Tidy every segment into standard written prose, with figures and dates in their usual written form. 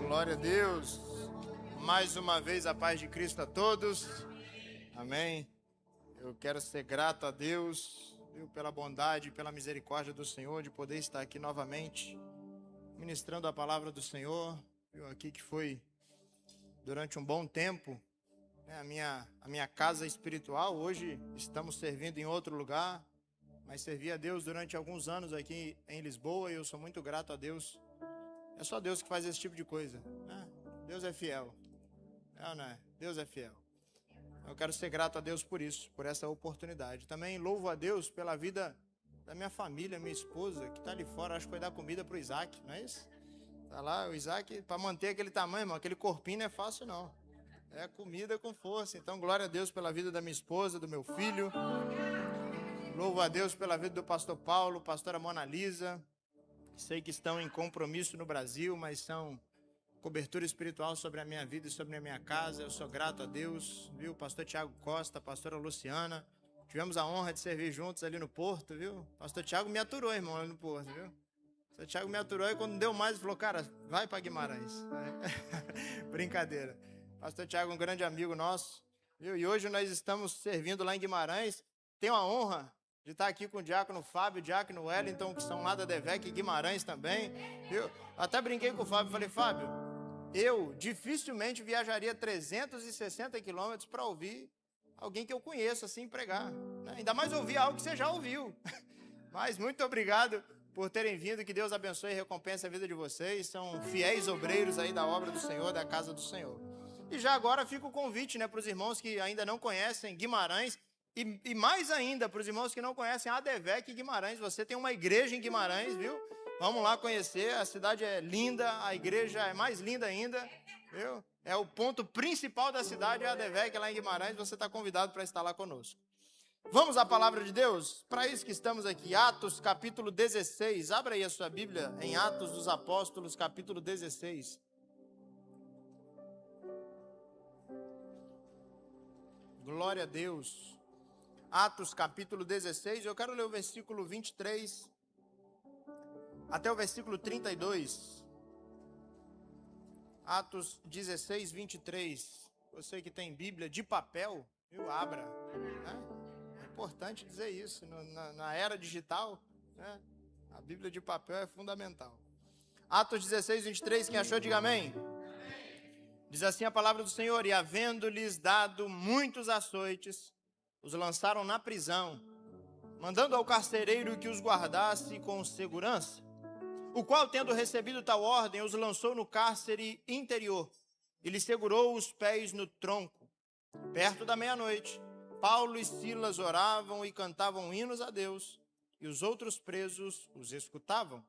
Glória a Deus. Mais uma vez a paz de Cristo a todos. Amém. Eu quero ser grato a Deus, viu, pela bondade e pela misericórdia do Senhor de poder estar aqui novamente ministrando a palavra do Senhor. Viu, aqui que foi durante um bom tempo, né, a minha casa espiritual. Hoje estamos servindo em outro lugar, mas servi a Deus durante alguns anos aqui em Lisboa e eu sou muito grato a Deus. É só Deus que faz esse tipo de coisa, né? Deus é fiel. Não é? Deus é fiel. Eu quero ser grato a Deus por isso, por essa oportunidade. Também louvo a Deus pela vida da minha família, minha esposa, que está ali fora. Acho que foi dar comida para o Isaac, não é isso? Está lá o Isaac, para manter aquele tamanho, irmão, aquele corpinho não é fácil não. É comida com força. Então, glória a Deus pela vida da minha esposa, do meu filho. Louvo a Deus pela vida do pastor Paulo, pastora Mona Lisa. Sei que estão em compromisso no Brasil, mas são cobertura espiritual sobre a minha vida e sobre a minha casa. Eu sou grato a Deus, viu? Pastor Tiago Costa, pastora Luciana. Tivemos a honra de servir juntos ali no Porto, viu? Pastor Tiago me aturou, irmão, ali no Porto, viu? Pastor Tiago me aturou e quando deu mais, ele falou, cara, vai para Guimarães. Brincadeira. Pastor Tiago, um grande amigo nosso, viu? E hoje nós estamos servindo lá em Guimarães. Tenho a honra de estar aqui com o diácono Fábio, o diácono Wellington, que são lá da Devec e Guimarães também. Eu até brinquei com o Fábio, falei, Fábio, eu dificilmente viajaria 360 quilômetros para ouvir alguém que eu conheço assim pregar, né? Ainda mais ouvir algo que você já ouviu. Mas muito obrigado por terem vindo, que Deus abençoe e recompense a vida de vocês. São fiéis obreiros aí da obra do Senhor, da casa do Senhor. E já agora fica o convite, né, para os irmãos que ainda não conhecem Guimarães. E mais ainda, para os irmãos que não conhecem a Devec Guimarães, você tem uma igreja em Guimarães, viu? Vamos lá conhecer, a cidade é linda, a igreja é mais linda ainda, viu? É o ponto principal da cidade, é a Devec lá em Guimarães, você está convidado para estar lá conosco. Vamos à palavra de Deus? Para isso que estamos aqui, Atos capítulo 16, abra aí a sua Bíblia em Atos dos Apóstolos, capítulo 16. Glória a Deus. Atos capítulo 16, eu quero ler o versículo 23 até o versículo 32. Atos 16, 23. Você que tem Bíblia de papel, viu? Abra. Né? É importante dizer isso. Na era digital, né? A Bíblia de papel é fundamental. Atos 16, 23, quem achou, diga amém. Diz assim a palavra do Senhor: e havendo-lhes dado muitos açoites, os lançaram na prisão, mandando ao carcereiro que os guardasse com segurança, o qual, tendo recebido tal ordem, os lançou no cárcere interior e lhe segurou os pés no tronco. Perto da meia-noite, Paulo e Silas oravam e cantavam hinos a Deus, e os outros presos os escutavam.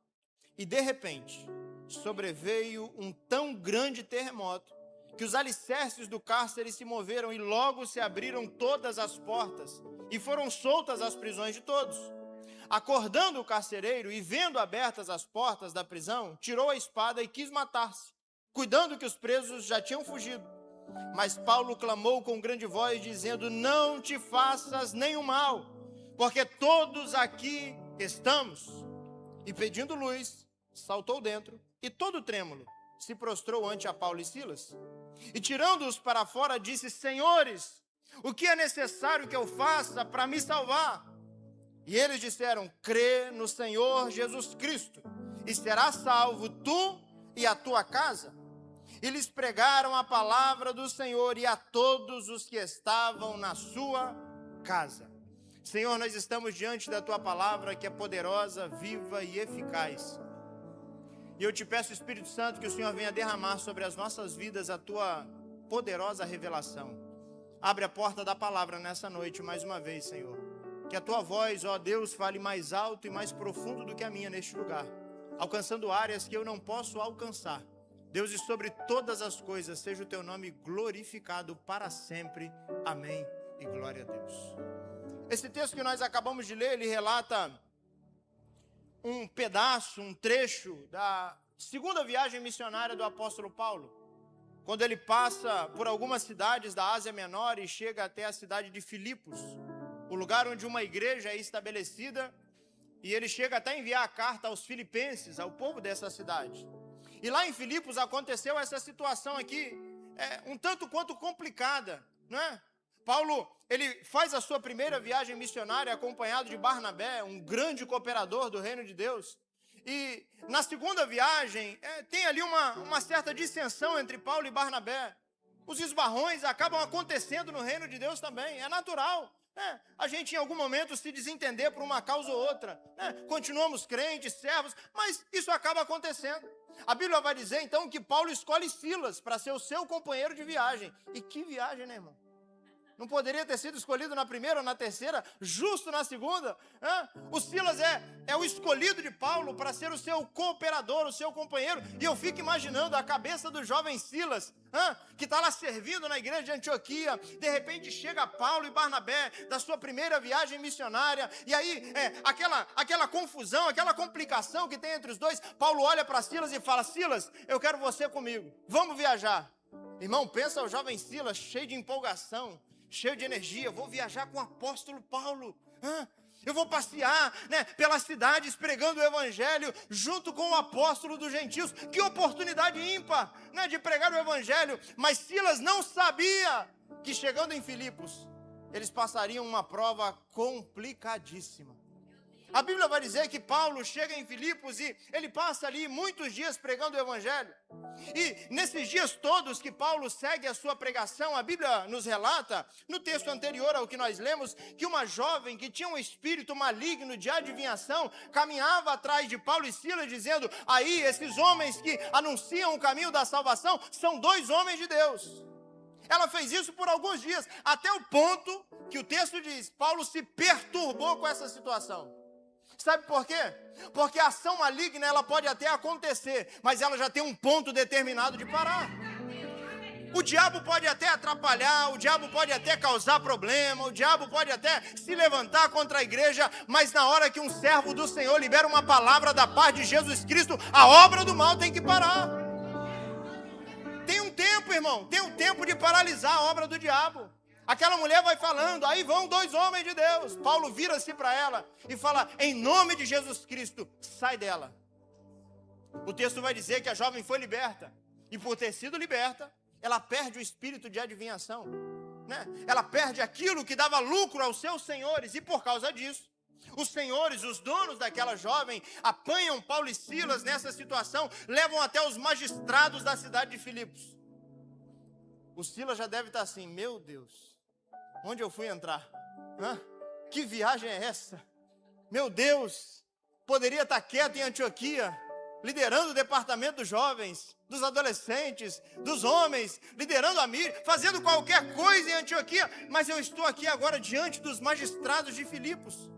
E de repente, sobreveio um tão grande terremoto, que os alicerces do cárcere se moveram e logo se abriram todas as portas e foram soltas as prisões de todos. Acordando o carcereiro e vendo abertas as portas da prisão, tirou a espada e quis matar-se, cuidando que os presos já tinham fugido. Mas Paulo clamou com grande voz, dizendo: não te faças nenhum mal, porque todos aqui estamos. E pedindo luz, saltou dentro e todo trêmulo se prostrou ante a Paulo e Silas. E tirando-os para fora, disse: senhores, o que é necessário que eu faça para me salvar? E eles disseram: crê no Senhor Jesus Cristo, e serás salvo tu e a tua casa. E lhes pregaram a palavra do Senhor e a todos os que estavam na sua casa. Senhor, nós estamos diante da tua palavra, que é poderosa, viva e eficaz. E eu te peço, Espírito Santo, que o Senhor venha derramar sobre as nossas vidas a tua poderosa revelação. Abre a porta da palavra nessa noite mais uma vez, Senhor. Que a tua voz, ó Deus, fale mais alto e mais profundo do que a minha neste lugar, alcançando áreas que eu não posso alcançar. Deus, e sobre todas as coisas, seja o teu nome glorificado para sempre. Amém e glória a Deus. Esse texto que nós acabamos de ler, ele relata um pedaço, um trecho da segunda viagem missionária do apóstolo Paulo, quando ele passa por algumas cidades da Ásia Menor e chega até a cidade de Filipos, o lugar onde uma igreja é estabelecida, e ele chega até a enviar a carta aos filipenses, ao povo dessa cidade. E lá em Filipos aconteceu essa situação aqui, um tanto quanto complicada, não é? Paulo, ele faz a sua primeira viagem missionária acompanhado de Barnabé, um grande cooperador do reino de Deus. E na segunda viagem, tem ali uma certa dissensão entre Paulo e Barnabé. Os esbarrões acabam acontecendo no reino de Deus também, é natural. A gente em algum momento se desentender por uma causa ou outra. Continuamos crentes, servos, mas isso acaba acontecendo. A Bíblia vai dizer então que Paulo escolhe Silas para ser o seu companheiro de viagem. E que viagem, né, irmão? Não poderia ter sido escolhido na primeira ou na terceira, justo na segunda? O Silas é o escolhido de Paulo para ser o seu cooperador, o seu companheiro. E eu fico imaginando a cabeça do jovem Silas, que está lá servindo na igreja de Antioquia. De repente chega Paulo e Barnabé da sua primeira viagem missionária. E aí, aquela confusão, aquela complicação que tem entre os dois. Paulo olha para Silas e fala: Silas, eu quero você comigo, vamos viajar. Irmão, pensa o jovem Silas cheio de empolgação, cheio de energia. Vou viajar com o apóstolo Paulo. Eu vou passear, pelas cidades pregando o evangelho junto com o apóstolo dos gentios. Que oportunidade ímpar, de pregar o evangelho. Mas Silas não sabia que chegando em Filipos, eles passariam uma prova complicadíssima. A Bíblia vai dizer que Paulo chega em Filipos e ele passa ali muitos dias pregando o evangelho. E nesses dias todos que Paulo segue a sua pregação, a Bíblia nos relata, no texto anterior ao que nós lemos, que uma jovem que tinha um espírito maligno de adivinhação caminhava atrás de Paulo e Silas dizendo: aí esses homens que anunciam o caminho da salvação são 2 homens de Deus. Ela fez isso por alguns dias, até o ponto que o texto diz, Paulo se perturbou com essa situação. Sabe por quê? Porque a ação maligna ela pode até acontecer, mas ela já tem um ponto determinado de parar. O diabo pode até atrapalhar, o diabo pode até causar problema, o diabo pode até se levantar contra a igreja, mas na hora que um servo do Senhor libera uma palavra da parte de Jesus Cristo, a obra do mal tem que parar. Tem um tempo, irmão, tem um tempo de paralisar a obra do diabo. Aquela mulher vai falando, aí vão 2 homens de Deus. Paulo vira-se para ela e fala: em nome de Jesus Cristo, sai dela. O texto vai dizer que a jovem foi liberta. E por ter sido liberta, ela perde o espírito de adivinhação. Ela perde aquilo que dava lucro aos seus senhores. E por causa disso, os senhores, os donos daquela jovem, apanham Paulo e Silas nessa situação, levam até os magistrados da cidade de Filipos. O Silas já deve estar assim: meu Deus, onde eu fui entrar? Que viagem é essa? Meu Deus, poderia estar quieto em Antioquia, liderando o departamento dos jovens, dos adolescentes, dos homens, liderando a mídia, fazendo qualquer coisa em Antioquia, mas eu estou aqui agora diante dos magistrados de Filipos.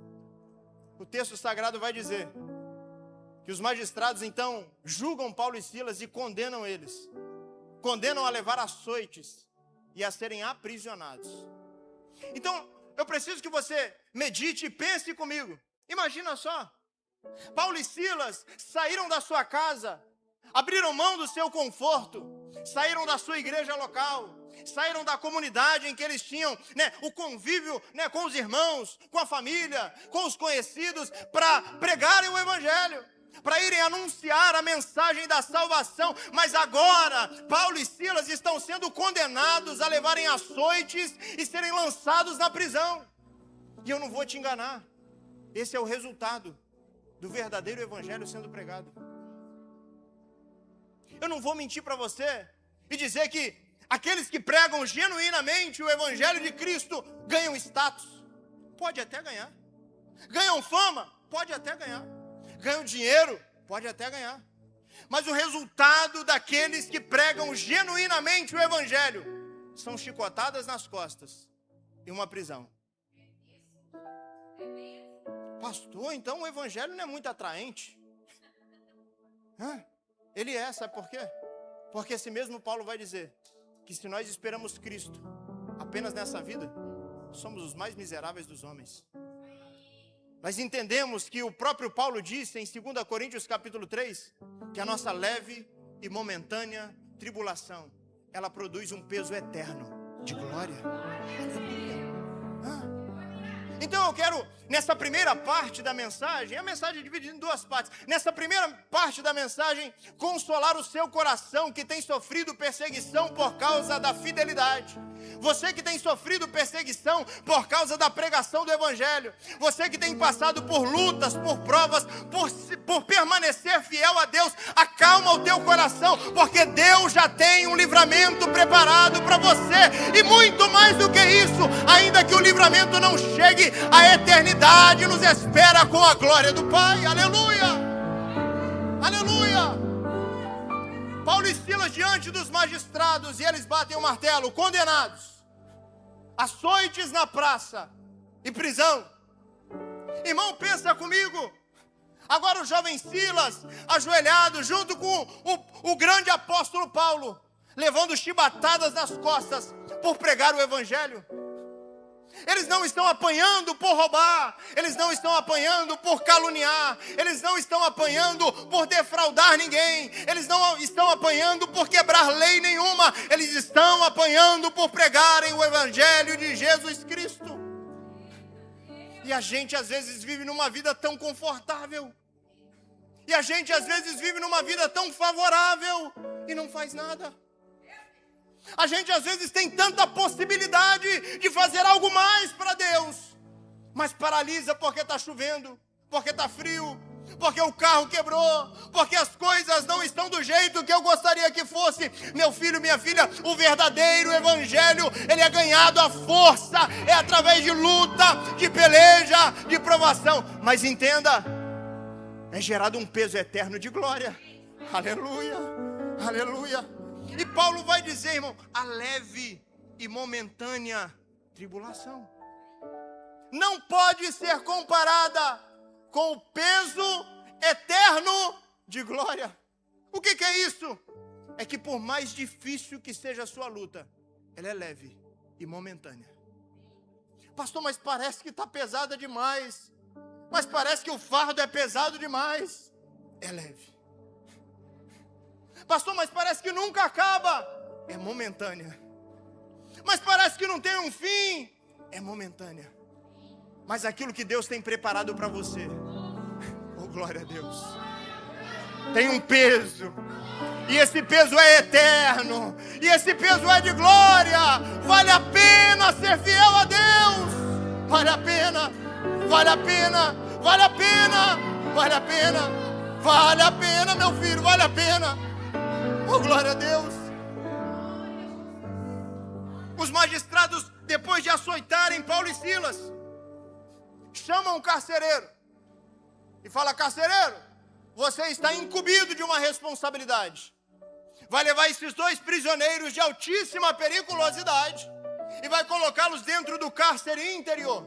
O texto sagrado vai dizer que os magistrados então julgam Paulo e Silas e condenam eles. Condenam a levar açoites e a serem aprisionados. Então, eu preciso que você medite e pense comigo. Imagina só, Paulo e Silas saíram da sua casa, abriram mão do seu conforto, saíram da sua igreja local, saíram da comunidade em que eles tinham o convívio com os irmãos, com a família, com os conhecidos, para pregarem o evangelho, para irem anunciar a mensagem da salvação. Mas agora, Paulo e Silas estão sendo condenados a levarem açoites e serem lançados na prisão. E eu não vou te enganar, esse é o resultado do verdadeiro evangelho sendo pregado. Eu não vou mentir para você e dizer que aqueles que pregam genuinamente o evangelho de Cristo ganham status. Pode até ganhar. Ganham fama? Pode até ganhar. Ganham dinheiro? Pode até ganhar. Mas o resultado daqueles que pregam genuinamente o evangelho são chicotadas nas costas e uma prisão. Pastor, então o evangelho não é muito atraente. Ele é, sabe por quê? Porque esse mesmo Paulo vai dizer que se nós esperamos Cristo apenas nessa vida, somos os mais miseráveis dos homens. Nós entendemos que o próprio Paulo disse em 2 Coríntios capítulo 3, que a nossa leve e momentânea tribulação, ela produz um peso eterno de glória. Aleluia. Então eu quero, nessa primeira parte da mensagem, a mensagem é dividida em duas partes. Nessa primeira parte da mensagem, consolar o seu coração que tem sofrido perseguição por causa da fidelidade. Você que tem sofrido perseguição por causa da pregação do Evangelho. Você que tem passado por lutas, por provas, por permanecer fiel a Deus. Acalma o teu coração, porque Deus já tem um livramento preparado para você. E muito mais do que isso, ainda que o livramento não chegue, a eternidade nos espera com a glória do Pai. Aleluia! Aleluia! Paulo e Silas diante dos magistrados, e eles batem o martelo, condenados. Açoites na praça e prisão. Irmão, pensa comigo. Agora o jovem Silas, ajoelhado junto com o grande apóstolo Paulo, levando chibatadas nas costas por pregar o Evangelho. Eles não estão apanhando por roubar, eles não estão apanhando por caluniar, eles não estão apanhando por defraudar ninguém, eles não estão apanhando por quebrar lei nenhuma, eles estão apanhando por pregarem o Evangelho de Jesus Cristo. E a gente às vezes vive numa vida tão confortável, e a gente às vezes vive numa vida tão favorável e não faz nada. A gente às vezes tem tanta possibilidade de fazer algo mais para Deus, mas paralisa porque está chovendo, porque está frio, porque o carro quebrou, porque as coisas não estão do jeito que eu gostaria que fosse. Meu filho, minha filha, o verdadeiro Evangelho, ele é ganhado à força, é através de luta, de peleja, de provação. Mas entenda, é gerado um peso eterno de glória. Aleluia, aleluia. E Paulo vai dizer, irmão, a leve e momentânea tribulação não pode ser comparada com o peso eterno de glória. O que é isso? É que por mais difícil que seja a sua luta, ela é leve e momentânea. Pastor, mas parece que está pesada demais. Mas parece que o fardo é pesado demais. É leve. Pastor, mas parece que nunca acaba. É momentânea. Mas parece que não tem um fim. É momentânea. Mas aquilo que Deus tem preparado para você, oh glória a Deus, tem um peso. E esse peso é eterno. E esse peso é de glória. Vale a pena ser fiel a Deus. Vale a pena. Vale a pena. Vale a pena. Vale a pena. Vale a pena, meu filho. Vale a pena. Oh, glória a Deus. Os magistrados, depois de açoitarem Paulo e Silas, chamam o carcereiro e fala: carcereiro, você está incumbido de uma responsabilidade. Vai levar esses dois prisioneiros de altíssima periculosidade e vai colocá-los dentro do cárcere interior.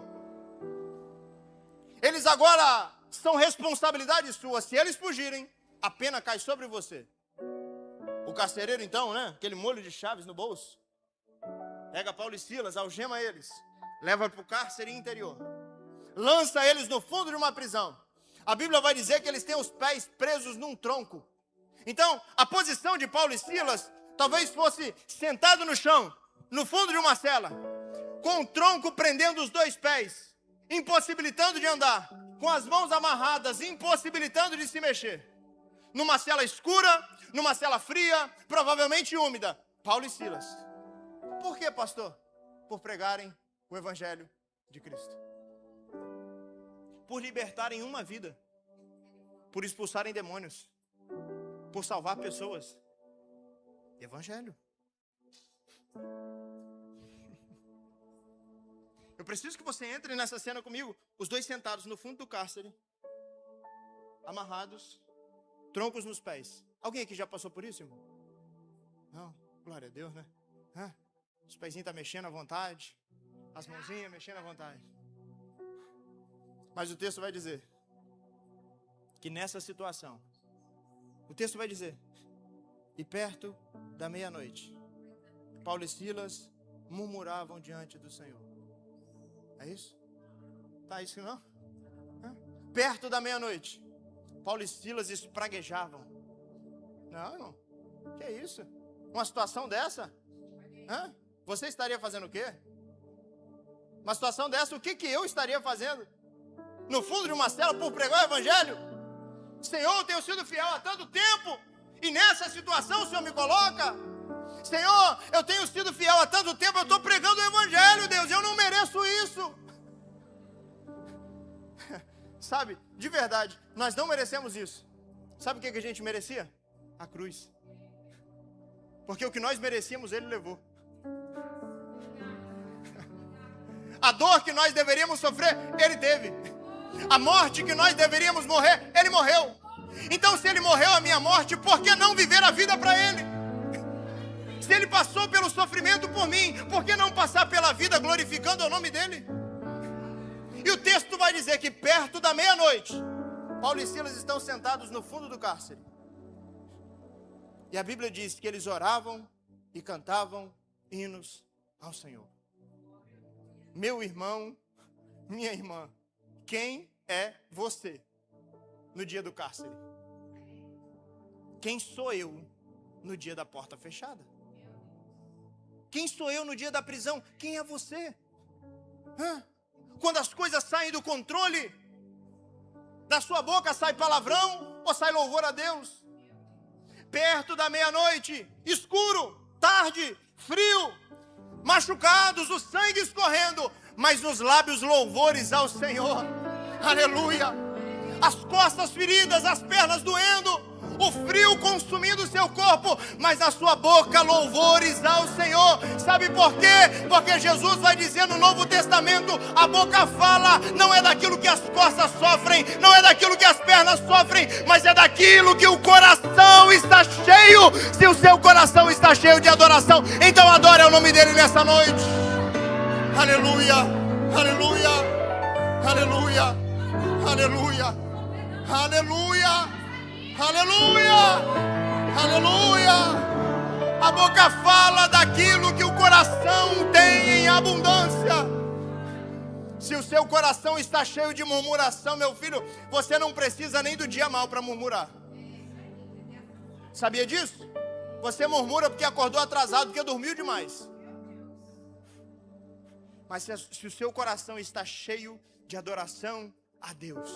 Eles agora são responsabilidade sua. Se eles fugirem, a pena cai sobre você. O carcereiro então, aquele molho de chaves no bolso, pega Paulo e Silas, algema eles, leva para o cárcere interior, lança eles no fundo de uma prisão. A Bíblia vai dizer que eles têm os pés presos num tronco. Então, a posição de Paulo e Silas talvez fosse sentado no chão, no fundo de uma cela, com o tronco prendendo os dois pés, impossibilitando de andar, com as mãos amarradas, impossibilitando de se mexer. Numa cela escura, numa cela fria, provavelmente úmida. Paulo e Silas. Por quê, pastor? Por pregarem o Evangelho de Cristo. Por libertarem uma vida. Por expulsarem demônios. Por salvar pessoas. Evangelho. Eu preciso que você entre nessa cena comigo. Os dois sentados no fundo do cárcere, amarrados, troncos nos pés. Alguém aqui já passou por isso, irmão? Não? Glória a Deus, né? Os pezinhos estão mexendo à vontade. As mãozinhas mexendo à vontade. Mas o texto vai dizer que nessa situação, o texto vai dizer, e perto da meia-noite, Paulo e Silas murmuravam diante do Senhor. É isso? Tá isso não? Perto da meia-noite, Paulo e Silas espraguejavam. Não, irmão. Que é isso? Uma situação dessa? Você estaria fazendo o quê? Uma situação dessa, o que eu estaria fazendo? No fundo de uma cela por pregar o evangelho? Senhor, eu tenho sido fiel há tanto tempo, e nessa situação o Senhor me coloca. Senhor, eu tenho sido fiel há tanto tempo, eu estou pregando o evangelho, Deus, eu não mereço isso. Sabe, de verdade, nós não merecemos isso. Sabe o que a gente merecia? A cruz. Porque o que nós merecíamos, Ele levou. A dor que nós deveríamos sofrer, Ele teve. A morte que nós deveríamos morrer, Ele morreu. Então, se Ele morreu a minha morte, por que não viver a vida para Ele? Se Ele passou pelo sofrimento por mim, por que não passar pela vida glorificando o nome dEle? E o texto vai dizer que perto da meia-noite, Paulo e Silas estão sentados no fundo do cárcere. E a Bíblia diz que eles oravam e cantavam hinos ao Senhor. Meu irmão, minha irmã, quem é você no dia do cárcere? Quem sou eu no dia da porta fechada? Quem sou eu no dia da prisão? Quem é você? Quando as coisas saem do controle, da sua boca sai palavrão ou sai louvor a Deus? Perto da meia-noite, escuro, tarde, frio, machucados, o sangue escorrendo, mas nos lábios louvores ao Senhor. Aleluia! As costas feridas, as pernas doendo, o frio consumindo seu corpo, mas na sua boca louvores ao Senhor. Sabe por quê? Porque Jesus vai dizer no Novo Testamento, a boca fala, não é daquilo que as costas sofrem, não é daquilo que as pernas sofrem, mas é daquilo que o coração está cheio. Se o seu coração está cheio de adoração, então adore o nome dele nessa noite. Aleluia, aleluia, aleluia, aleluia, aleluia. Aleluia, aleluia. A boca fala daquilo que o coração tem em abundância. Se o seu coração está cheio de murmuração, meu filho, você não precisa nem do dia mal para murmurar. Sabia disso? Você murmura porque acordou atrasado, porque dormiu demais. Mas se o seu coração está cheio de adoração a Deus,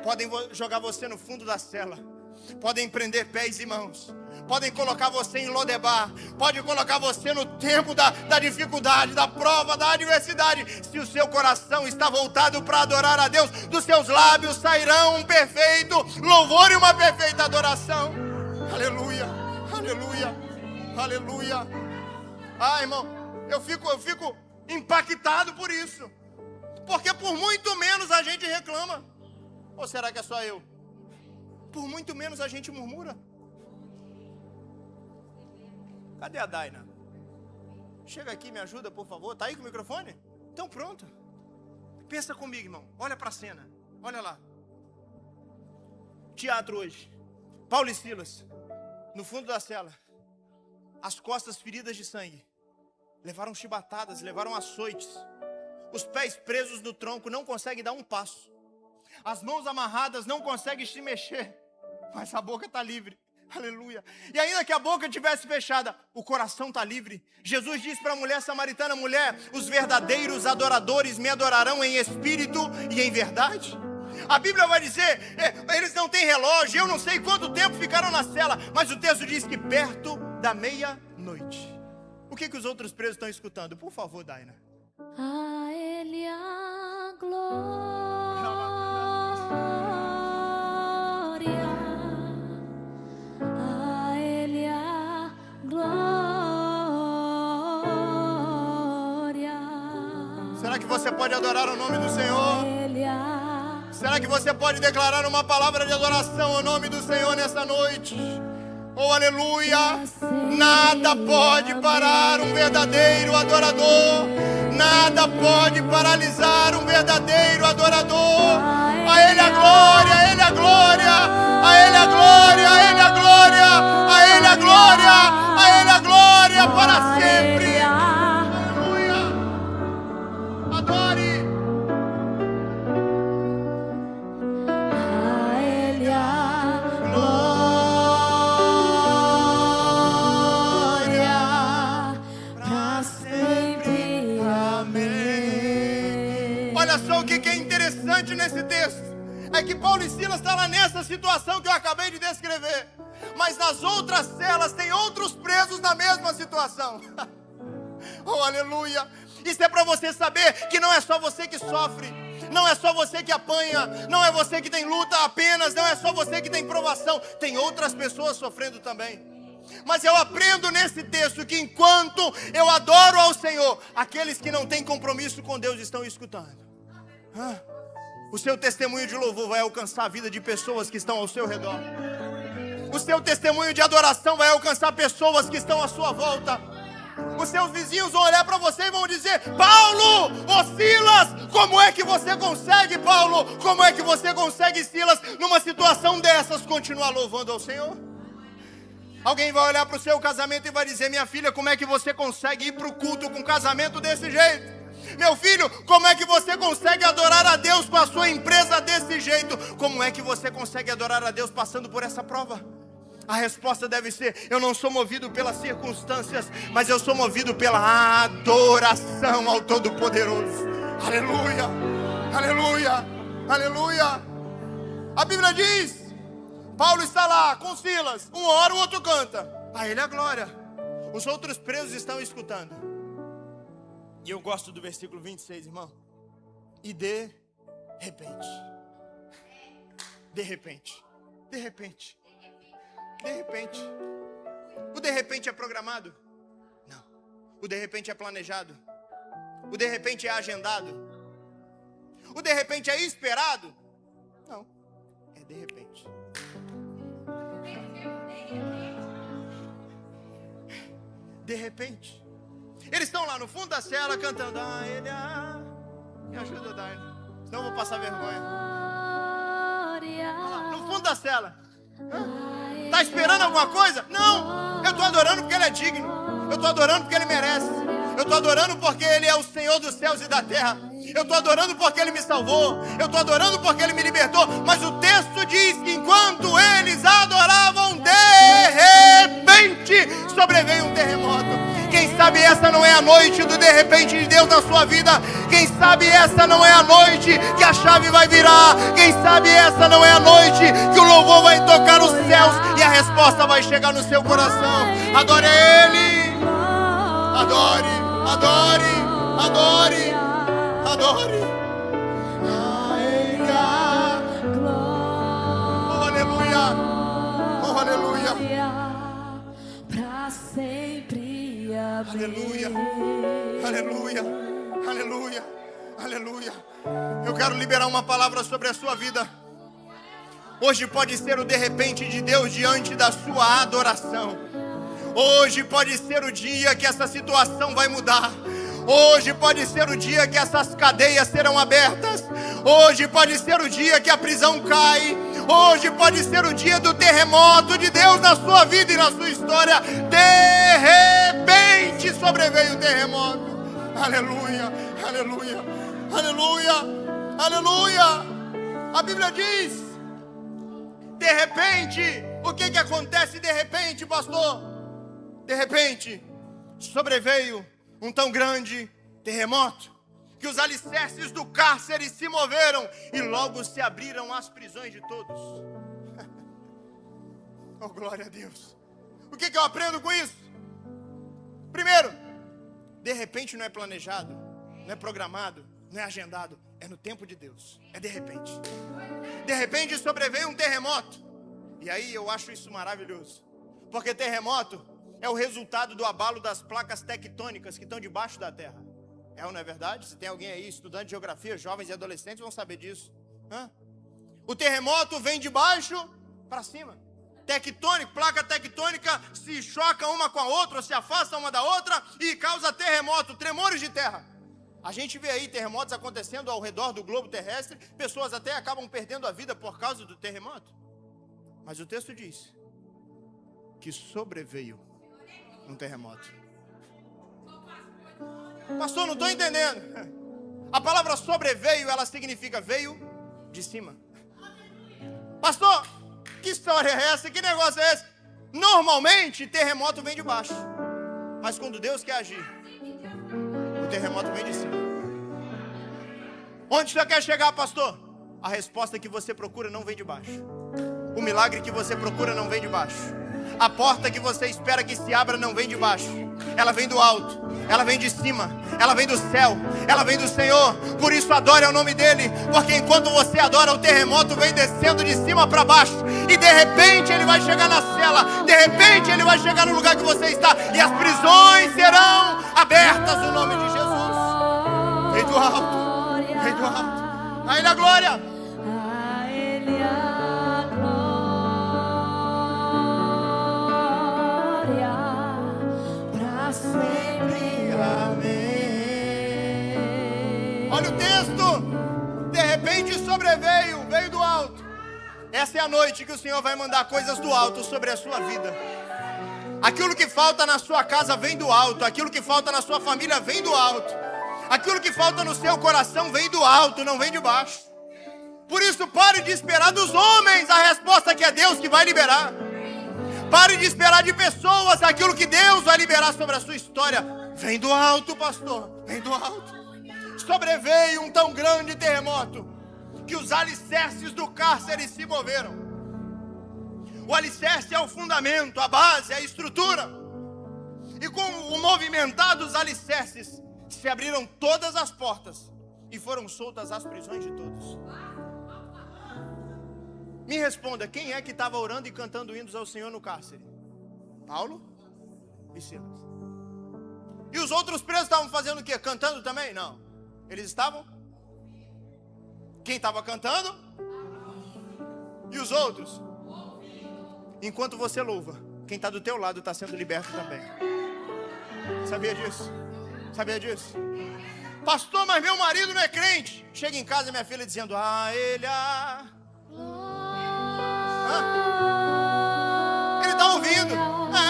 podem jogar você no fundo da cela, podem prender pés e mãos, podem colocar você em Lodebar, pode colocar você no tempo da dificuldade, da prova, da adversidade. Se o seu coração está voltado para adorar a Deus, dos seus lábios sairão um perfeito louvor e uma perfeita adoração. Aleluia, aleluia, aleluia. Ah, irmão, eu fico impactado por isso, porque por muito menos a gente reclama. Ou será que é só eu? Por muito menos a gente murmura. Cadê a Daina? Chega aqui, me ajuda, por favor. Tá aí com o microfone? Então pronto. Pensa comigo, irmão. Olha para a cena. Olha lá. Teatro hoje. Paulo e Silas, no fundo da cela, as costas feridas de sangue, levaram chibatadas, levaram açoites, os pés presos no tronco, não conseguem dar um passo. As mãos amarradas, não conseguem se mexer, mas a boca está livre. Aleluia. E ainda que a boca estivesse fechada, o coração está livre. Jesus disse para a mulher samaritana: mulher, os verdadeiros adoradores me adorarão em espírito e em verdade. A Bíblia vai dizer, eles não têm relógio, eu não sei quanto tempo ficaram na cela, mas o texto diz que perto da meia-noite. O que os outros presos estão escutando? Por favor, Daina. A Ele a glória. A Ele a glória. Será que você pode adorar o nome do Senhor? Será que você pode declarar uma palavra de adoração ao nome do Senhor nessa noite? Oh, aleluia! Nada pode parar um verdadeiro adorador. Nada pode paralisar um verdadeiro adorador. A Ele a glória, a Ele a glória, a Ele a glória, a Ele a glória, a Ele a glória, a Ele a glória para sempre. Aleluia! Adore! A Ele a glória para sempre. Amém. que é interessante nesse texto? É que Paulo e Silas estão lá nessa situação que eu acabei de descrever. Mas nas outras celas tem outros presos na mesma situação. Oh, aleluia! Isso é para você saber que não é só você que sofre, não é só você que apanha, não é você que tem luta apenas, não é só você que tem provação, tem outras pessoas sofrendo também. Mas eu aprendo nesse texto que enquanto eu adoro ao Senhor, aqueles que não têm compromisso com Deus estão escutando. O seu testemunho de louvor vai alcançar a vida de pessoas que estão ao seu redor. O seu testemunho de adoração vai alcançar pessoas que estão à sua volta. Os seus vizinhos vão olhar para você e vão dizer: Paulo, ô Silas, como é que você consegue, Paulo? Como é que você consegue, Silas, numa situação dessas, continuar louvando ao Senhor? Alguém vai olhar para o seu casamento e vai dizer: minha filha, como é que você consegue ir para o culto com um casamento desse jeito? Meu filho, como é que você consegue adorar a Deus com a sua empresa desse jeito? Como é que você consegue adorar a Deus passando por essa prova? A resposta deve ser: eu não sou movido pelas circunstâncias, mas eu sou movido pela adoração ao Todo-Poderoso. Aleluia, aleluia, aleluia. A Bíblia diz: Paulo está lá com Silas, um ora, o outro canta, a ele a glória. Os outros presos estão escutando. E eu gosto do versículo 26, irmão. E de repente, de repente, de repente, de repente. O de repente é programado? Não. O de repente é planejado? O de repente é agendado? O de repente é esperado? Não. É de repente. De repente. Eles estão lá no fundo da cela cantando: ah, ele, me ajuda, Darne, senão eu vou passar vergonha. Lá, no fundo da cela. Está esperando alguma coisa? Não. Eu estou adorando porque Ele é digno. Eu estou adorando porque Ele merece. Eu estou adorando porque Ele é o Senhor dos céus e da terra. Eu estou adorando porque Ele me salvou. Eu estou adorando porque Ele me libertou. Mas o texto diz que enquanto eles adoravam, de repente sobreveio um terremoto. Quem sabe essa não é a noite do de repente de Deus na sua vida. Quem sabe essa não é a noite que a chave vai virar. Quem sabe essa não é a noite que o louvor vai tocar os céus e a resposta vai chegar no seu coração. Adore Ele. Adore, adore, adore, adore. A Ele a glória. Oh, aleluia. Oh, aleluia. Pra sempre. Aleluia, aleluia, aleluia, aleluia. Eu quero liberar uma palavra sobre a sua vida. Hoje pode ser o de repente de Deus diante da sua adoração. Hoje pode ser o dia que essa situação vai mudar. Hoje pode ser o dia que essas cadeias serão abertas. Hoje pode ser o dia que a prisão cai. Hoje pode ser o dia do terremoto de Deus na sua vida e na sua história. De repente sobreveio o terremoto. Aleluia, aleluia, aleluia, aleluia. A Bíblia diz: de repente, o que acontece de repente, pastor? De repente sobreveio um tão grande terremoto que os alicerces do cárcere se moveram e logo se abriram as prisões de todos. Oh, glória a Deus. O que eu aprendo com isso? Primeiro, de repente não é planejado, não é programado, não é agendado, é no tempo de Deus, é de repente. De repente sobreveio um terremoto. E aí eu acho isso maravilhoso, porque terremoto é o resultado do abalo das placas tectônicas que estão debaixo da terra. É ou não é verdade? Se tem alguém aí, estudante de geografia, jovens e adolescentes vão saber disso. O terremoto vem de baixo para cima. Tectônico, placa tectônica se choca uma com a outra, se afasta uma da outra e causa terremoto, tremores de terra. A gente vê aí terremotos acontecendo ao redor do globo terrestre, pessoas até acabam perdendo a vida por causa do terremoto. Mas o texto diz que sobreveio um terremoto. Pastor, não estou entendendo. A palavra sobreveio, ela significa veio de cima. Pastor, que história é essa? Que negócio é esse? Normalmente, terremoto vem de baixo. Mas quando Deus quer agir, o terremoto vem de cima. Onde você quer chegar, pastor? A resposta que você procura não vem de baixo. O milagre que você procura não vem de baixo. A porta que você espera que se abra não vem de baixo. Ela vem do alto, ela vem de cima, ela vem do céu, ela vem do Senhor. Por isso adore ao nome dele, porque enquanto você adora, o terremoto vem descendo de cima para baixo, e de repente ele vai chegar na cela, de repente ele vai chegar no lugar que você está, e as prisões serão abertas no nome de Jesus. Vem do alto, vem do alto. A ele a glória. A Ele a glória para sempre. Amém. Olha o texto. De repente veio do alto. Essa é a noite que o Senhor vai mandar coisas do alto sobre a sua vida. Aquilo que falta na sua casa vem do alto. Aquilo que falta na sua família vem do alto. Aquilo que falta no seu coração vem do alto, não vem de baixo. Por isso, pare de esperar dos homens a resposta que é Deus que vai liberar. Pare de esperar de pessoas aquilo que Deus vai liberar sobre a sua história. Vem do alto, pastor, vem do alto. Sobreveio um tão grande terremoto que os alicerces do cárcere se moveram. O alicerce é o fundamento, a base, a estrutura. E com o movimentar dos alicerces, se abriram todas as portas e foram soltas as prisões de todos. Me responda, quem é que estava orando e cantando hinos ao Senhor no cárcere? Paulo e Silas. E os outros presos estavam fazendo o quê? Cantando também? Não. Eles estavam? Quem estava cantando? E os outros? Enquanto você louva, quem está do teu lado está sendo liberto também. Sabia disso? Sabia disso? Pastor, mas meu marido não é crente. Chega em casa, minha filha dizendo: ah, ele ele está ouvindo.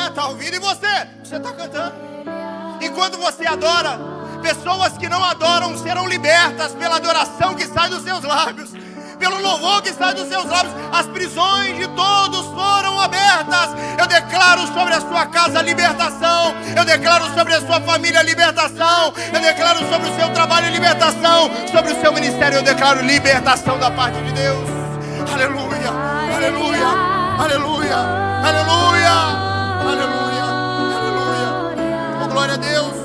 Está ouvindo. E você? Você está cantando. Enquanto você adora, pessoas que não adoram serão libertas pela adoração que sai dos seus lábios, pelo louvor que sai dos seus lábios. As prisões de todos foram abertas. Eu declaro sobre a sua casa libertação. Eu declaro sobre a sua família libertação. Eu declaro sobre o seu trabalho libertação. Sobre o seu ministério eu declaro libertação da parte de Deus. Aleluia, aleluia, aleluia, aleluia, aleluia, aleluia. Oh, glória a Deus.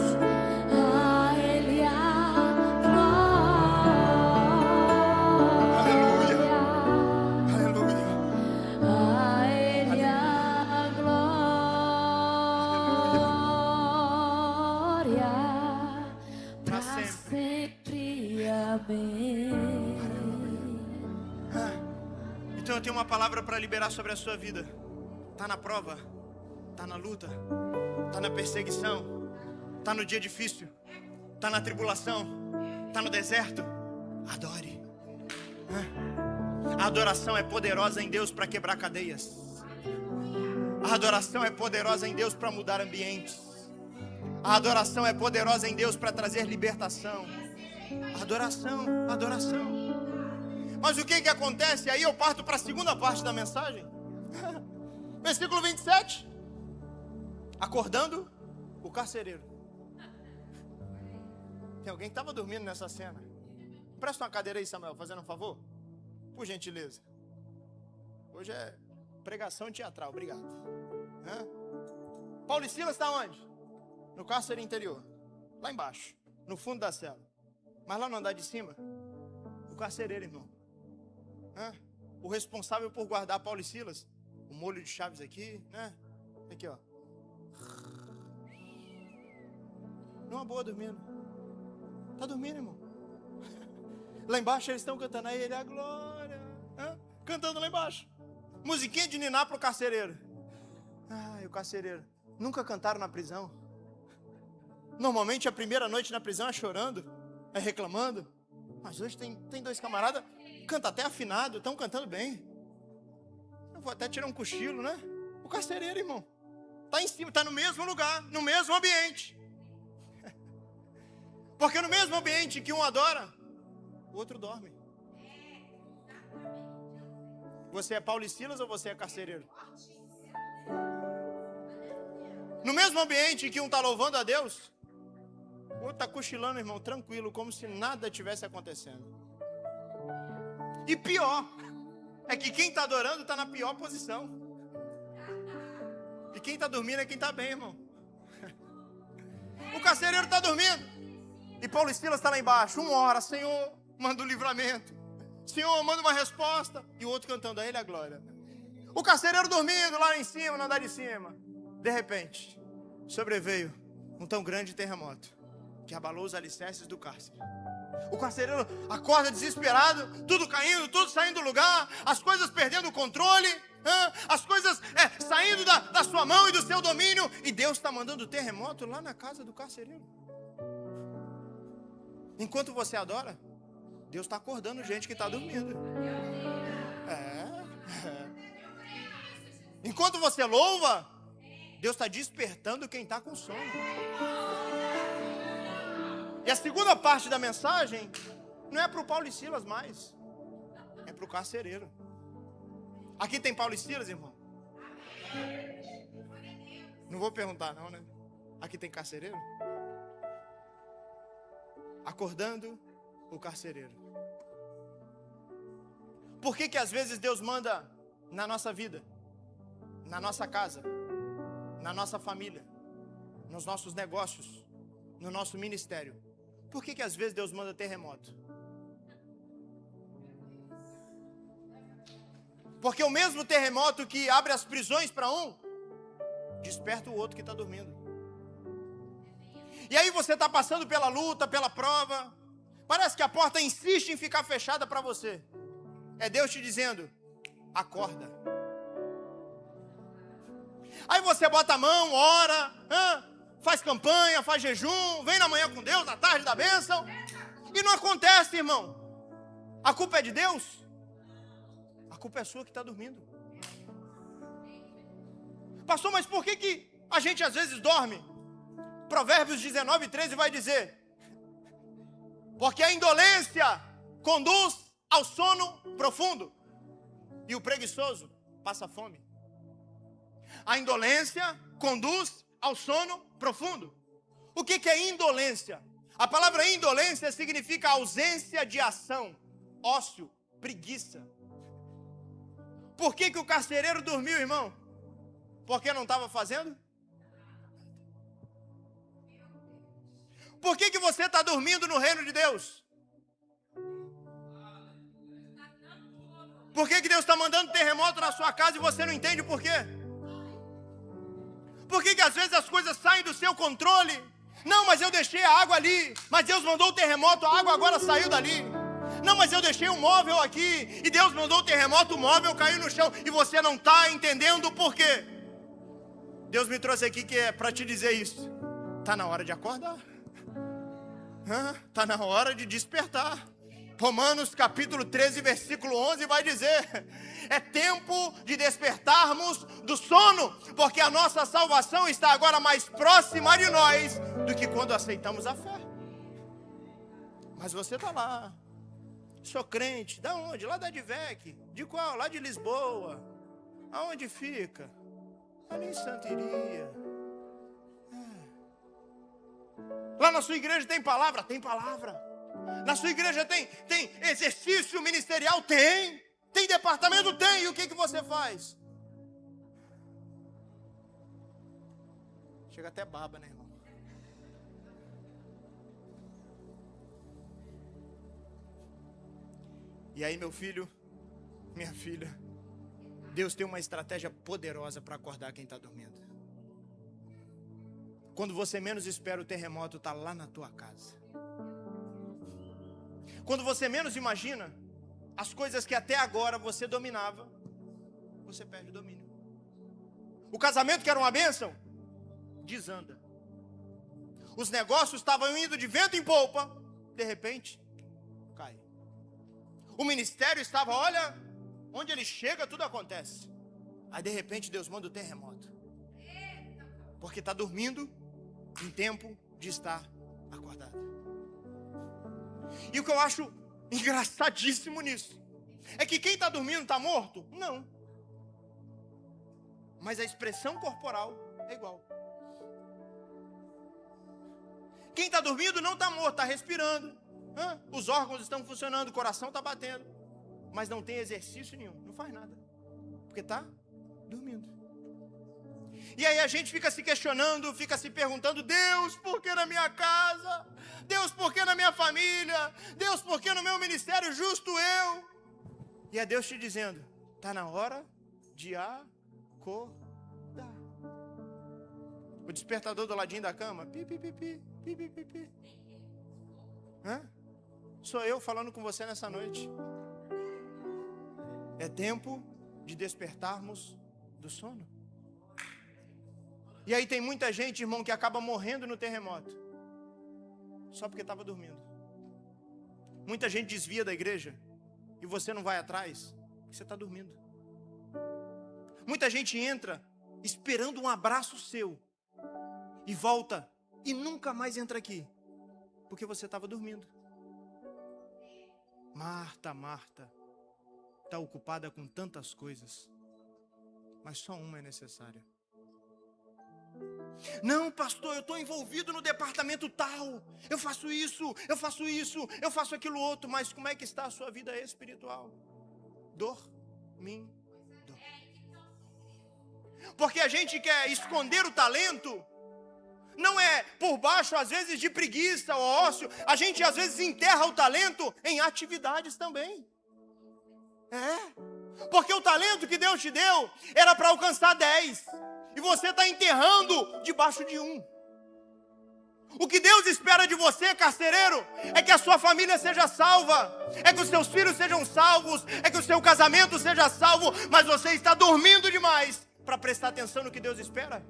Então eu tenho uma palavra para liberar sobre a sua vida. Está na prova, está na luta, está na perseguição, está no dia difícil, está na tribulação, está no deserto. Adore. A adoração é poderosa em Deus para quebrar cadeias. A adoração é poderosa em Deus para mudar ambientes. A adoração é poderosa em Deus para trazer libertação. Adoração, adoração. Mas o que acontece? Aí eu parto para a segunda parte da mensagem. Versículo 27. Acordando o carcereiro. Tem alguém que estava dormindo nessa cena? Presta uma cadeira aí, Samuel, fazendo um favor. Por gentileza. Hoje é pregação teatral, obrigado. Paulo e Silas está onde? No cárcere interior. Lá embaixo, no fundo da cela. Mas lá no andar de cima, o carcereiro, irmão. O responsável por guardar Paulo e Silas. O molho de chaves aqui, né? Aqui, ó. Numa boa, dormindo. Tá dormindo, irmão. Lá embaixo eles estão cantando. A ele a glória. Cantando lá embaixo. Musiquinha de ninar pro carcereiro. E o carcereiro. Nunca cantaram na prisão. Normalmente a primeira noite na prisão é chorando, é reclamando. Mas hoje tem dois camaradas, canta até afinado, estão cantando bem. Eu vou até tirar um cochilo, né? O carcereiro, irmão, está em cima, está no mesmo lugar, no mesmo ambiente. Porque no mesmo ambiente que um adora, o outro dorme. Você é Paulo e Silas ou você é carcereiro? No mesmo ambiente que um está louvando a Deus, o outro está cochilando, irmão, tranquilo, como se nada tivesse acontecendo. E pior, é que quem está adorando está na pior posição. E quem está dormindo é quem está bem, irmão. O carcereiro está dormindo. E Paulo e Silas estão lá embaixo. Uma hora, Senhor, manda um livramento. Senhor, manda uma resposta. E o outro cantando a ele a glória. O carcereiro dormindo lá em cima, no andar de cima. De repente, sobreveio um tão grande terremoto que abalou os alicerces do cárcere. O carcereiro acorda desesperado, tudo caindo, tudo saindo do lugar, as coisas perdendo o controle, as coisas saindo da sua mão e do seu domínio. E Deus está mandando terremoto lá na casa do carcereiro. Enquanto você adora, Deus está acordando gente que está dormindo. Enquanto você louva, Deus está despertando quem está com sono. E a segunda parte da mensagem não é para o Paulo e Silas mais, é para o carcereiro. Aqui tem Paulo e Silas, irmão? Não vou perguntar não, né? Aqui tem carcereiro? Acordando o carcereiro. Por que às vezes Deus manda na nossa vida, na nossa casa, na nossa família, nos nossos negócios, no nosso ministério? Por que às vezes Deus manda terremoto? Porque o mesmo terremoto que abre as prisões para um, desperta o outro que está dormindo. E aí você está passando pela luta, pela prova, parece que a porta insiste em ficar fechada para você. É Deus te dizendo, acorda. Aí você bota a mão, ora, faz campanha, faz jejum, vem na manhã com Deus, na tarde da bênção, e não acontece, irmão. A culpa é de Deus? A culpa é sua que está dormindo. Pastor, mas por que a gente às vezes dorme? Provérbios 19:13 vai dizer, porque a indolência conduz ao sono profundo, e o preguiçoso passa fome. A indolência conduz ao sono profundo. O que é indolência? A palavra indolência significa ausência de ação, ócio, preguiça. Por que o carcereiro dormiu, irmão? Porque não estava fazendo? Por que você está dormindo no reino de Deus? Por que Deus está mandando terremoto na sua casa e você não entende por quê? Por que às vezes as coisas saem do seu controle? Não, mas eu deixei a água ali, mas Deus mandou o terremoto, a água agora saiu dali. Não, mas eu deixei um móvel aqui, e Deus mandou o terremoto, o móvel caiu no chão, e você não está entendendo por quê. Deus me trouxe aqui que é para te dizer isso. Está na hora de acordar. Está na hora de despertar. Romanos capítulo 13, versículo 11 vai dizer, é tempo de despertarmos do sono, porque a nossa salvação está agora mais próxima de nós do que quando aceitamos a fé. Mas você está lá, sou crente, da onde? Lá da Advec, de qual? Lá de Lisboa. Aonde fica? Ali em Santeria. Lá na sua igreja tem palavra? Tem palavra. Na sua igreja tem exercício ministerial? Tem departamento? Tem. E o que você faz? Chega até baba, né, irmão? E aí, meu filho, minha filha, Deus tem uma estratégia poderosa para acordar quem está dormindo. Quando você menos espera, o terremoto está lá na tua casa. Quando você menos imagina, as coisas que até agora você dominava, você perde o domínio. O casamento que era uma bênção, desanda. Os negócios estavam indo de vento em polpa, de repente, cai. O ministério estava, olha, onde ele chega tudo acontece. Aí de repente Deus manda o terremoto. Porque está dormindo em tempo de estar acordado. E o que eu acho engraçadíssimo nisso é que quem está dormindo está morto? Não. Mas a expressão corporal é igual. Quem está dormindo não está morto, está respirando. Os órgãos estão funcionando, o coração está batendo. mas não tem exercício nenhum, não faz nada, porque está dormindo. E aí a gente fica se questionando, fica se perguntando: Deus, por que na minha casa? Deus, por que na minha família? Deus, por que no meu ministério justo eu? E é Deus te dizendo: está na hora de acordar. O despertador do ladinho da cama, pi, pi, pi, pi, pi, pi, pi, pi. Sou eu falando com você nessa noite. É tempo de despertarmos do sono. E aí tem muita gente, irmão, que acaba morrendo no terremoto, só porque estava dormindo. Muita gente desvia da igreja e você não vai atrás, porque você está dormindo. Muita gente entra esperando um abraço seu e volta e nunca mais entra aqui, porque você estava dormindo. Marta está ocupada com tantas coisas, mas só uma é necessária. Não, pastor, eu estou envolvido no departamento tal, eu faço isso, eu faço aquilo outro, mas como é que está a sua vida espiritual? Dormindo. Porque a gente quer esconder o talento, não é por baixo, às vezes, de preguiça ou ócio, a gente às vezes enterra o talento em atividades também. Porque o talento que Deus te deu era para alcançar 10. E você está enterrando debaixo de 1. O que Deus espera de você, carcereiro, é que a sua família seja salva, é que os seus filhos sejam salvos, é que o seu casamento seja salvo, mas você está dormindo demais para prestar atenção no que Deus espera.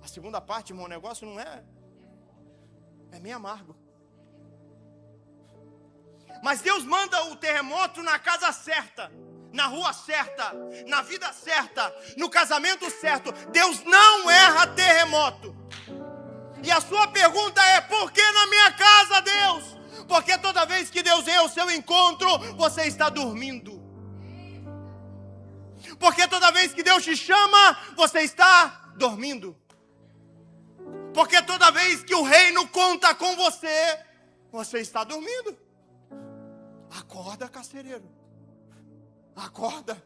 A segunda parte, irmão, o negócio não é meio amargo. Mas Deus manda o terremoto na casa certa, na rua certa, na vida certa, no casamento certo. Deus não erra terremoto. E a sua pergunta é: por que na minha casa, Deus? Porque toda vez que Deus vem ao seu encontro, você está dormindo. Porque toda vez que Deus te chama, você está dormindo. Porque toda vez que o reino conta com você, você está dormindo. Acorda, carcereiro. Acorda.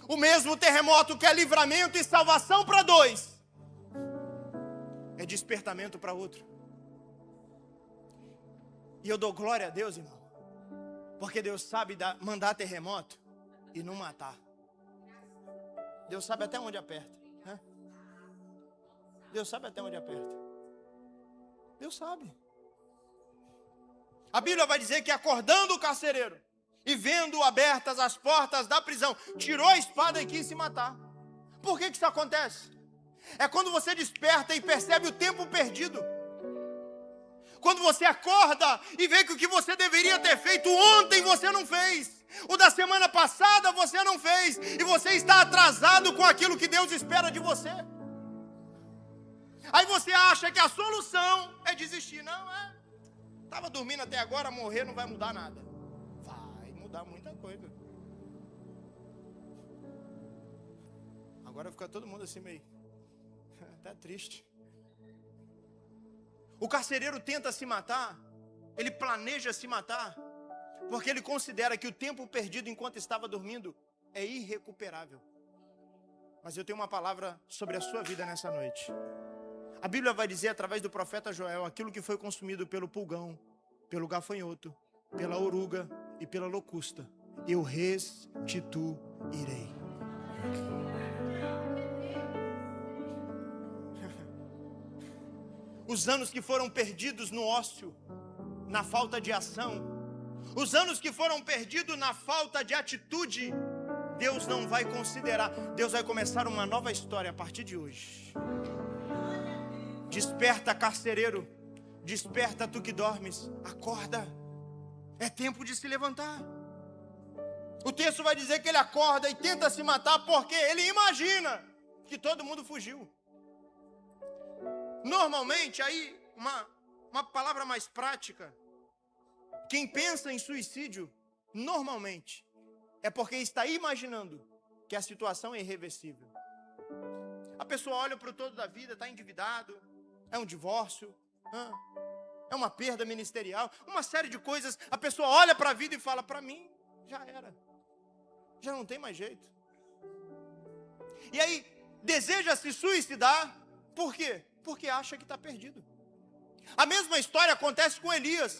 O mesmo terremoto que é livramento e salvação para 2, é despertamento para outro. E eu dou glória a Deus, irmão, porque Deus sabe mandar terremoto e não matar. Deus sabe até onde aperta, né? Deus sabe até onde aperta. Deus sabe. A Bíblia vai dizer que acordando o carcereiro e vendo abertas as portas da prisão, tirou a espada e quis se matar. Por que isso acontece? É quando você desperta e percebe o tempo perdido. Quando você acorda e vê que o que você deveria ter feito ontem você não fez. O da semana passada você não fez. E você está atrasado com aquilo que Deus espera de você. Aí você acha que a solução é desistir. Não, estava dormindo até agora, morrer não vai mudar nada. Vai mudar muita coisa. Agora fica todo mundo assim meio até triste. O carcereiro tenta se matar, ele planeja se matar, porque ele considera que o tempo perdido enquanto estava dormindo é irrecuperável. Mas eu tenho uma palavra sobre a sua vida nessa noite. A Bíblia vai dizer através do profeta Joel: aquilo que foi consumido pelo pulgão, pelo gafanhoto, pela oruga e pela locusta, eu restituirei. Os anos que foram perdidos no ócio, na falta de ação, os anos que foram perdidos na falta de atitude, Deus não vai considerar. Deus vai começar uma nova história a partir de hoje. Desperta, carcereiro, desperta tu que dormes, acorda, é tempo de se levantar. O texto vai dizer que ele acorda e tenta se matar porque ele imagina que todo mundo fugiu. Normalmente, aí, uma palavra mais prática, quem pensa em suicídio, normalmente, é porque está imaginando que a situação é irreversível. A pessoa olha para o todo da vida, está endividado, é um divórcio, é uma perda ministerial, uma série de coisas. A pessoa olha para a vida e fala: para mim, já era. Já não tem mais jeito. E aí, deseja se suicidar, por quê? Porque acha que está perdido. A mesma história acontece com Elias,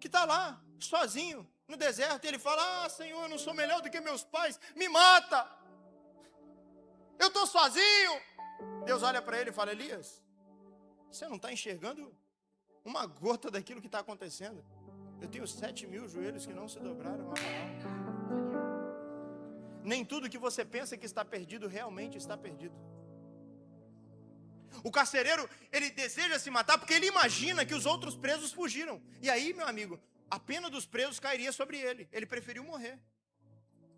que está lá, sozinho, no deserto, e ele fala, Senhor, eu não sou melhor do que meus pais, me mata, eu estou sozinho. Deus olha para ele e fala, Elias, você não está enxergando uma gota daquilo que está acontecendo. Eu tenho 7.000 joelhos que não se dobraram a Baal. Nem tudo que você pensa que está perdido, realmente está perdido. O carcereiro, ele deseja se matar porque ele imagina que os outros presos fugiram. E aí, meu amigo, a pena dos presos cairia sobre ele. Ele preferiu morrer.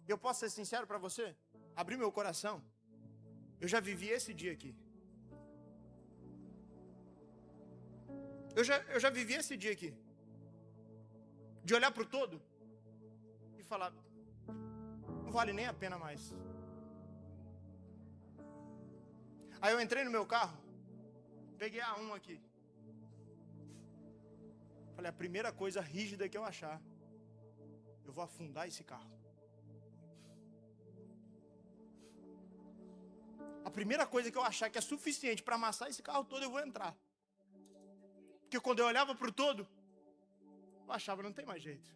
Eu posso ser sincero para você? Abrir meu coração. Eu já vivi esse dia aqui. Eu já vivi esse dia aqui. De olhar para o todo e falar, não vale nem a pena mais. Aí eu entrei no meu carro, peguei a A1 aqui. Falei, a primeira coisa rígida que eu achar, eu vou afundar esse carro. A primeira coisa que eu achar que é suficiente para amassar esse carro todo, eu vou entrar. Porque quando eu olhava para o todo, eu achava, não tem mais jeito.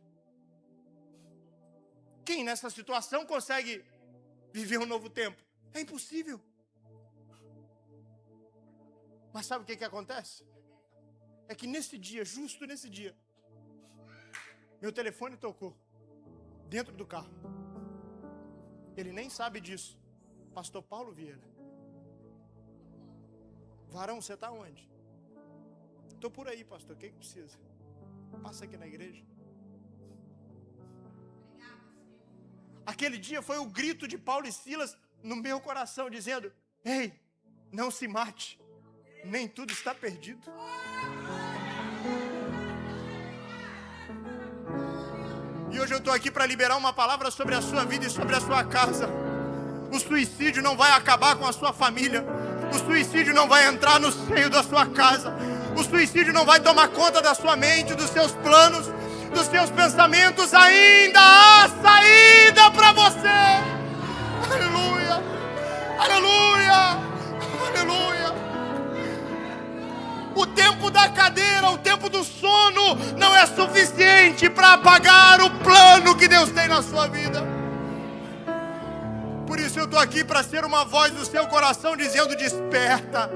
Quem nessa situação consegue viver um novo tempo? É impossível. Mas sabe o que acontece? É que nesse dia, justo nesse dia, meu telefone tocou dentro do carro. Ele nem sabe disso. Pastor Paulo Vieira. Varão, você está onde? Estou por aí, pastor. O que precisa? Passa aqui na igreja. Aquele dia foi o grito de Paulo e Silas no meu coração, dizendo, ei, não se mate. Nem tudo está perdido. E hoje eu estou aqui para liberar uma palavra sobre a sua vida e sobre a sua casa. O suicídio não vai acabar com a sua família. O suicídio não vai entrar no seio da sua casa. O suicídio não vai tomar conta da sua mente, dos seus planos, dos seus pensamentos. Ainda há saída para você. Aleluia, aleluia, aleluia. O tempo da cadeira, o tempo do sono não é suficiente para apagar o plano que Deus tem na sua vida. Por isso eu estou aqui para ser uma voz do seu coração dizendo, desperta,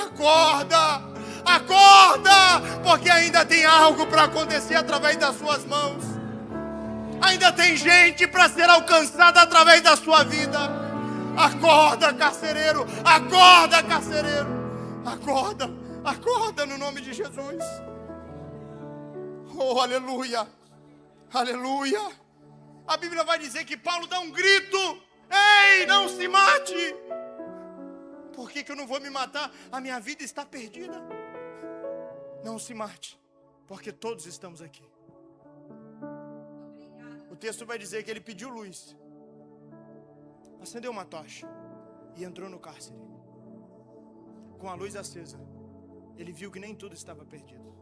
acorda, acorda, porque ainda tem algo para acontecer através das suas mãos. Ainda tem gente para ser alcançada através da sua vida. Acorda, carcereiro, acorda, carcereiro, acorda, acorda no nome de Jesus. Oh, aleluia, aleluia. A Bíblia vai dizer que Paulo dá um grito, ei, não se mate. Por que eu não vou me matar? A minha vida está perdida. Não se mate, porque todos estamos aqui. O texto vai dizer que ele pediu luz, acendeu uma tocha e entrou no cárcere. Com a luz acesa, ele viu que nem tudo estava perdido.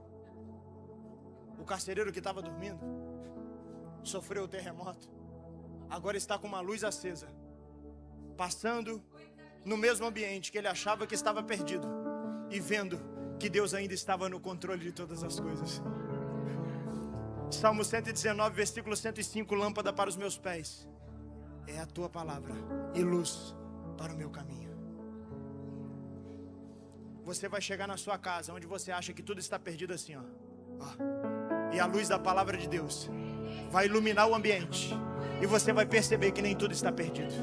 O carcereiro que estava dormindo, sofreu o terremoto, agora está com uma luz acesa, passando no mesmo ambiente que ele achava que estava perdido e vendo que Deus ainda estava no controle de todas as coisas. Salmo 119, versículo 105, lâmpada para os meus pés é a tua palavra e luz para o meu caminho. Você vai chegar na sua casa onde você acha que tudo está perdido assim, ó. E a luz da palavra de Deus vai iluminar o ambiente e você vai perceber que nem tudo está perdido.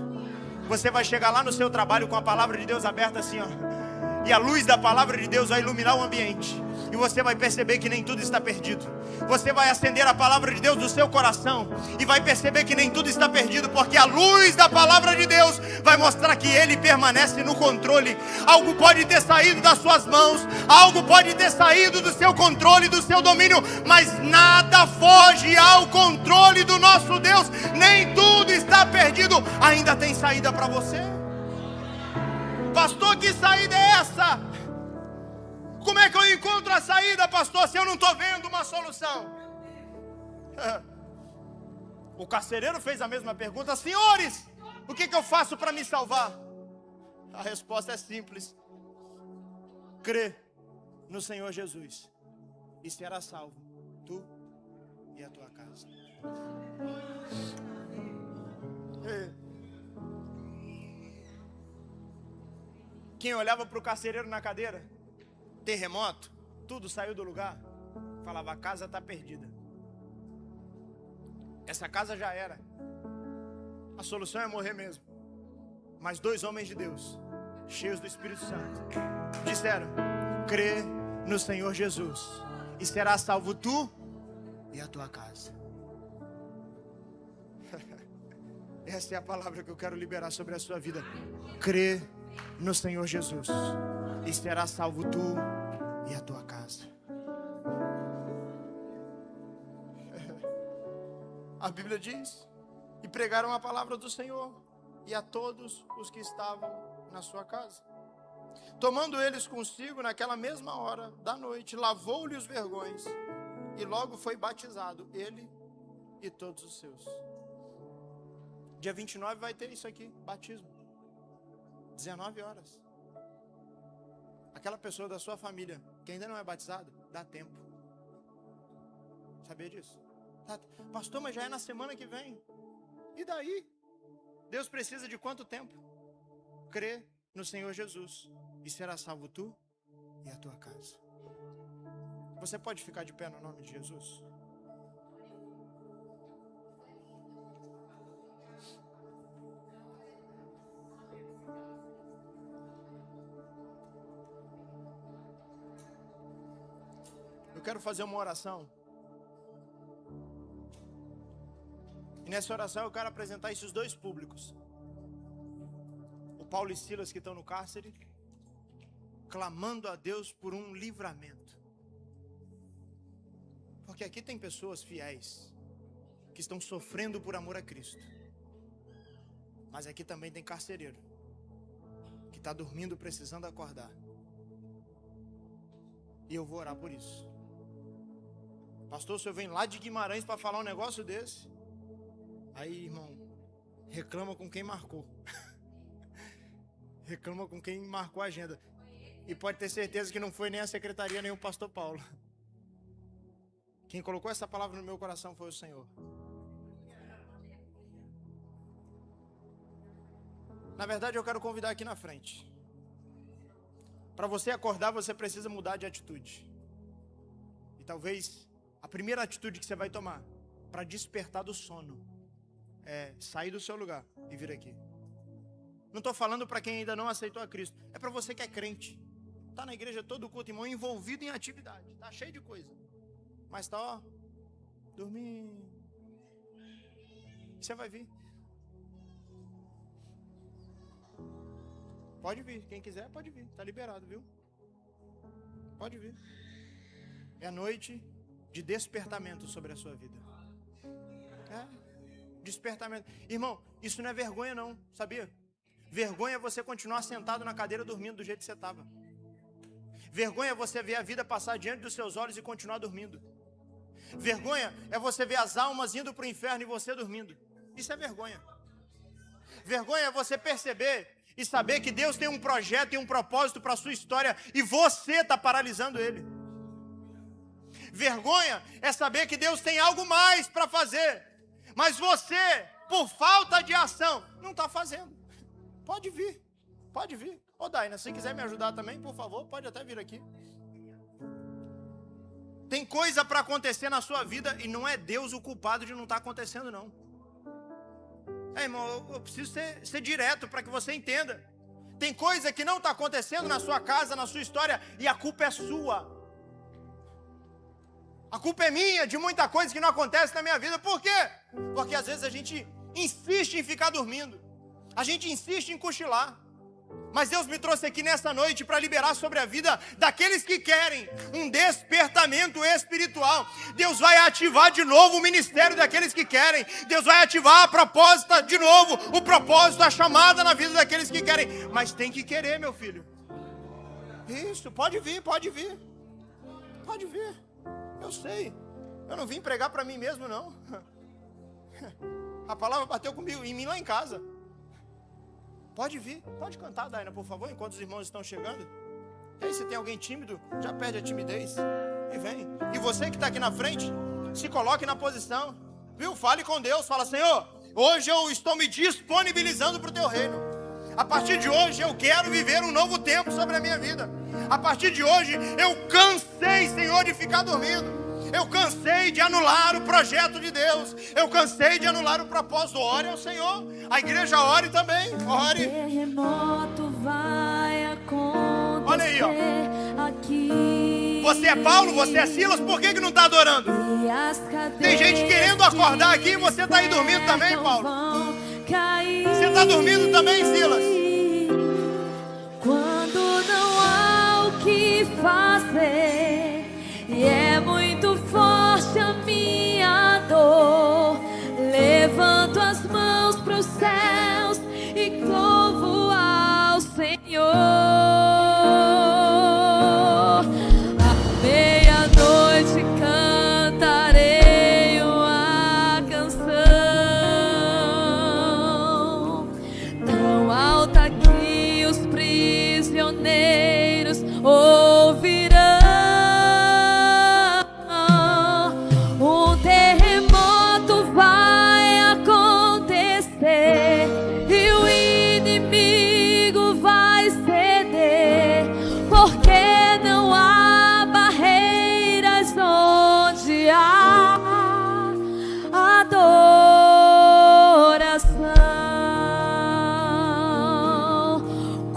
Você vai chegar lá no seu trabalho com a palavra de Deus aberta assim, ó. E a luz da palavra de Deus vai iluminar o ambiente e você vai perceber que nem tudo está perdido. Você vai acender a palavra de Deus no seu coração e vai perceber que nem tudo está perdido, porque a luz da palavra de Deus vai mostrar que Ele permanece no controle. Algo pode ter saído das suas mãos, algo pode ter saído do seu controle, do seu domínio, mas nada foge ao controle do nosso Deus. Nem tudo está perdido, ainda tem saída para você. Pastor, que saída é essa? Como é que eu encontro a saída, pastor, se eu não estou vendo uma solução? O carcereiro fez a mesma pergunta: senhores, o que eu faço para me salvar? A resposta é simples: crê no Senhor Jesus e será salvo, tu e a tua casa. Quem olhava para o carcereiro na cadeira, terremoto, tudo saiu do lugar, falava: a casa está perdida. Essa casa já era. A solução é morrer mesmo. Mas 2 homens de Deus, cheios do Espírito Santo, disseram: crê no Senhor Jesus e será salvo tu e a tua casa. Essa é a palavra que eu quero liberar sobre a sua vida. Crê no Senhor Jesus e será salvo tu e a tua casa. A Bíblia diz: e pregaram a palavra do Senhor e a todos os que estavam na sua casa. Tomando eles consigo naquela mesma hora da noite, lavou-lhe os vergões e logo foi batizado, ele e todos os seus. Dia 29 vai ter isso aqui, batismo. 19 horas. Aquela pessoa da sua família que ainda não é batizada, dá tempo. Sabia disso? Pastor, mas já é na semana que vem. E daí? Deus precisa de quanto tempo? Crê no Senhor Jesus e será salvo tu e a tua casa. Você pode ficar de pé no nome de Jesus? Eu quero fazer uma oração. E nessa oração eu quero apresentar esses 2 públicos. O Paulo e Silas, que estão no cárcere, clamando a Deus por um livramento. Porque aqui tem pessoas fiéis que estão sofrendo por amor a Cristo. Mas aqui também tem carcereiro que está dormindo precisando acordar. E eu vou orar por isso. Pastor, o senhor vem lá de Guimarães para falar um negócio desse? Aí, irmão, reclama com quem marcou. Reclama com quem marcou a agenda. E pode ter certeza que não foi nem a secretaria, nem o pastor Paulo. Quem colocou essa palavra no meu coração foi o Senhor. Na verdade, eu quero convidar aqui na frente. Para você acordar, você precisa mudar de atitude. E talvez a primeira atitude que você vai tomar para despertar do sono é sair do seu lugar e vir aqui. Não estou falando para quem ainda não aceitou a Cristo. É para você que é crente. Está na igreja todo o culto, irmão, envolvido em atividade. Está cheio de coisa. Mas está, ó, dormindo. Você vai vir. Pode vir. Quem quiser, pode vir. Está liberado, viu? Pode vir. É a noite de despertamento sobre a sua vida. Despertamento. Irmão, isso não é vergonha não, sabia? Vergonha é você continuar sentado na cadeira dormindo do jeito que você estava. Vergonha é você ver a vida passar diante dos seus olhos e continuar dormindo. Vergonha é você ver as almas indo para o inferno e você dormindo. Isso é vergonha. Vergonha é você perceber e saber que Deus tem um projeto e um propósito para a sua história e você está paralisando ele. Vergonha é saber que Deus tem algo mais para fazer, mas você, por falta de ação, não está fazendo. Pode vir, pode vir. Ô Daina, se quiser me ajudar também, por favor, pode até vir aqui. Tem coisa para acontecer na sua vida e não é Deus o culpado de não estar acontecendo, não. Irmão, eu preciso ser direto para que você entenda. Tem coisa que não está acontecendo na sua casa, na sua história, e a culpa é sua. A culpa é minha de muita coisa que não acontece na minha vida. Por quê? Porque às vezes a gente insiste em ficar dormindo. A gente insiste em cochilar. Mas Deus me trouxe aqui nessa noite para liberar sobre a vida daqueles que querem um despertamento espiritual. Deus vai ativar de novo o ministério daqueles que querem. Deus vai ativar a proposta de novo, o propósito, a chamada na vida daqueles que querem. Mas tem que querer, meu filho. Isso, pode vir, pode vir. Pode vir. Eu sei. Eu não vim pregar para mim mesmo, não. A palavra bateu comigo, em mim lá em casa. Pode vir, pode cantar, Daina, por favor, enquanto os irmãos estão chegando. E aí, se tem alguém tímido, já perde a timidez e vem. E você que está aqui na frente, se coloque na posição, viu? Fale com Deus, fala: Senhor, hoje eu estou me disponibilizando para o teu reino. A partir de hoje eu quero viver um novo tempo sobre a minha vida. A partir de hoje eu cansei, Senhor, de ficar dormindo. Eu cansei de anular o projeto de Deus. Eu cansei de anular o propósito. Ore ao Senhor. A igreja ore também. Ore. Terremoto vai acontecer. Olha aí, ó. Aqui. Você é Paulo, você é Silas, por que não está adorando? Tem gente querendo acordar aqui e você está aí dormindo também, Paulo. Você está dormindo também, Silas? Quando não há o que fazer e é muito forte a minha dor, levanto as mãos para os céus e louvo ao Senhor. À meia-noite cantarei uma canção tão alta que os prisioneiros ouvirão.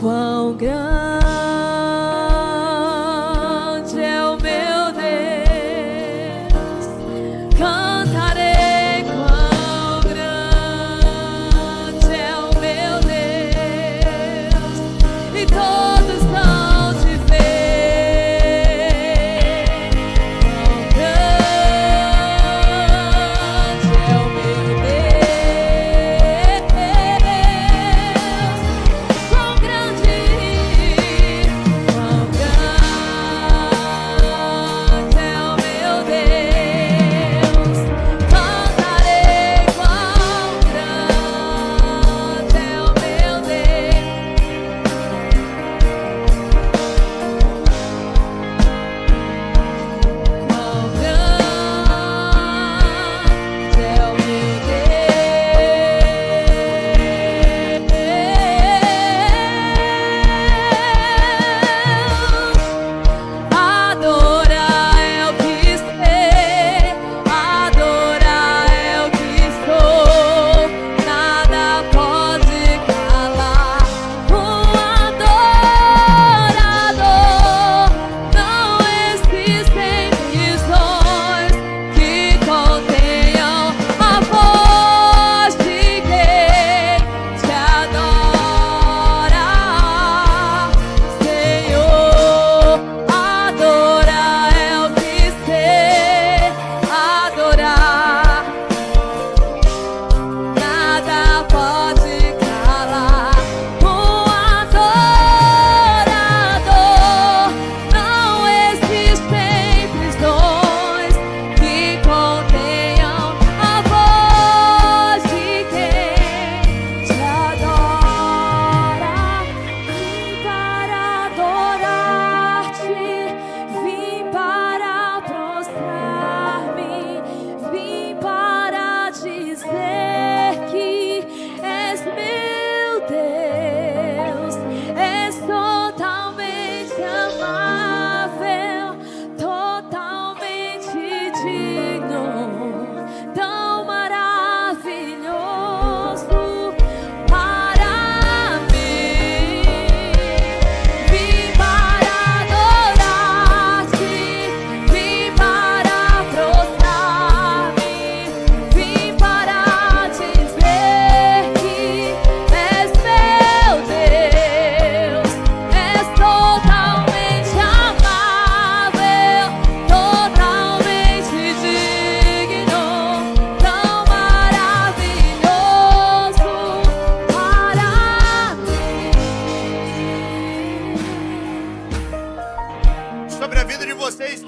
Quão grande é o meu Deus, cantarei. Quão grande é o meu Deus, e todos vão te ver. Quão grande é o meu Deus, quão grande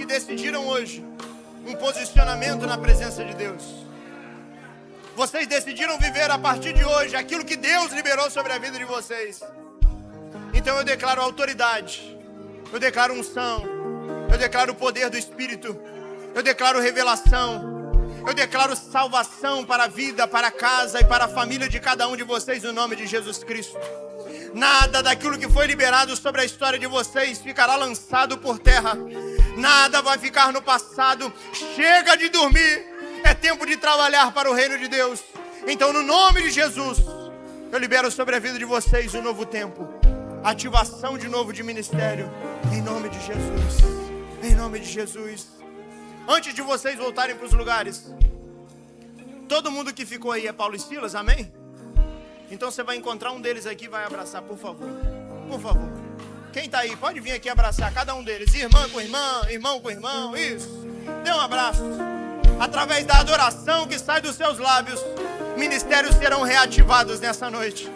decidiram hoje um posicionamento na presença de Deus. Vocês decidiram viver a partir de hoje aquilo que Deus liberou sobre a vida de vocês. Então eu declaro autoridade, eu declaro unção, eu declaro o poder do Espírito, eu declaro revelação, eu declaro salvação para a vida, para a casa e para a família de cada um de vocês no nome de Jesus Cristo. Nada daquilo que foi liberado sobre a história de vocês ficará lançado por terra. Nada vai ficar no passado. Chega de dormir. É tempo de trabalhar para o reino de Deus. Então, no nome de Jesus, eu libero sobre a vida de vocês um novo tempo. Ativação de novo de ministério. Em nome de Jesus. Em nome de Jesus. Antes de vocês voltarem para os lugares, todo mundo que ficou aí é Paulo e Silas, amém? Então você vai encontrar um deles aqui e vai abraçar, por favor. Por favor. Quem está aí, pode vir aqui abraçar cada um deles. Irmã com irmã, irmão com irmão, isso. Dê um abraço. Através da adoração que sai dos seus lábios, ministérios serão reativados nessa noite.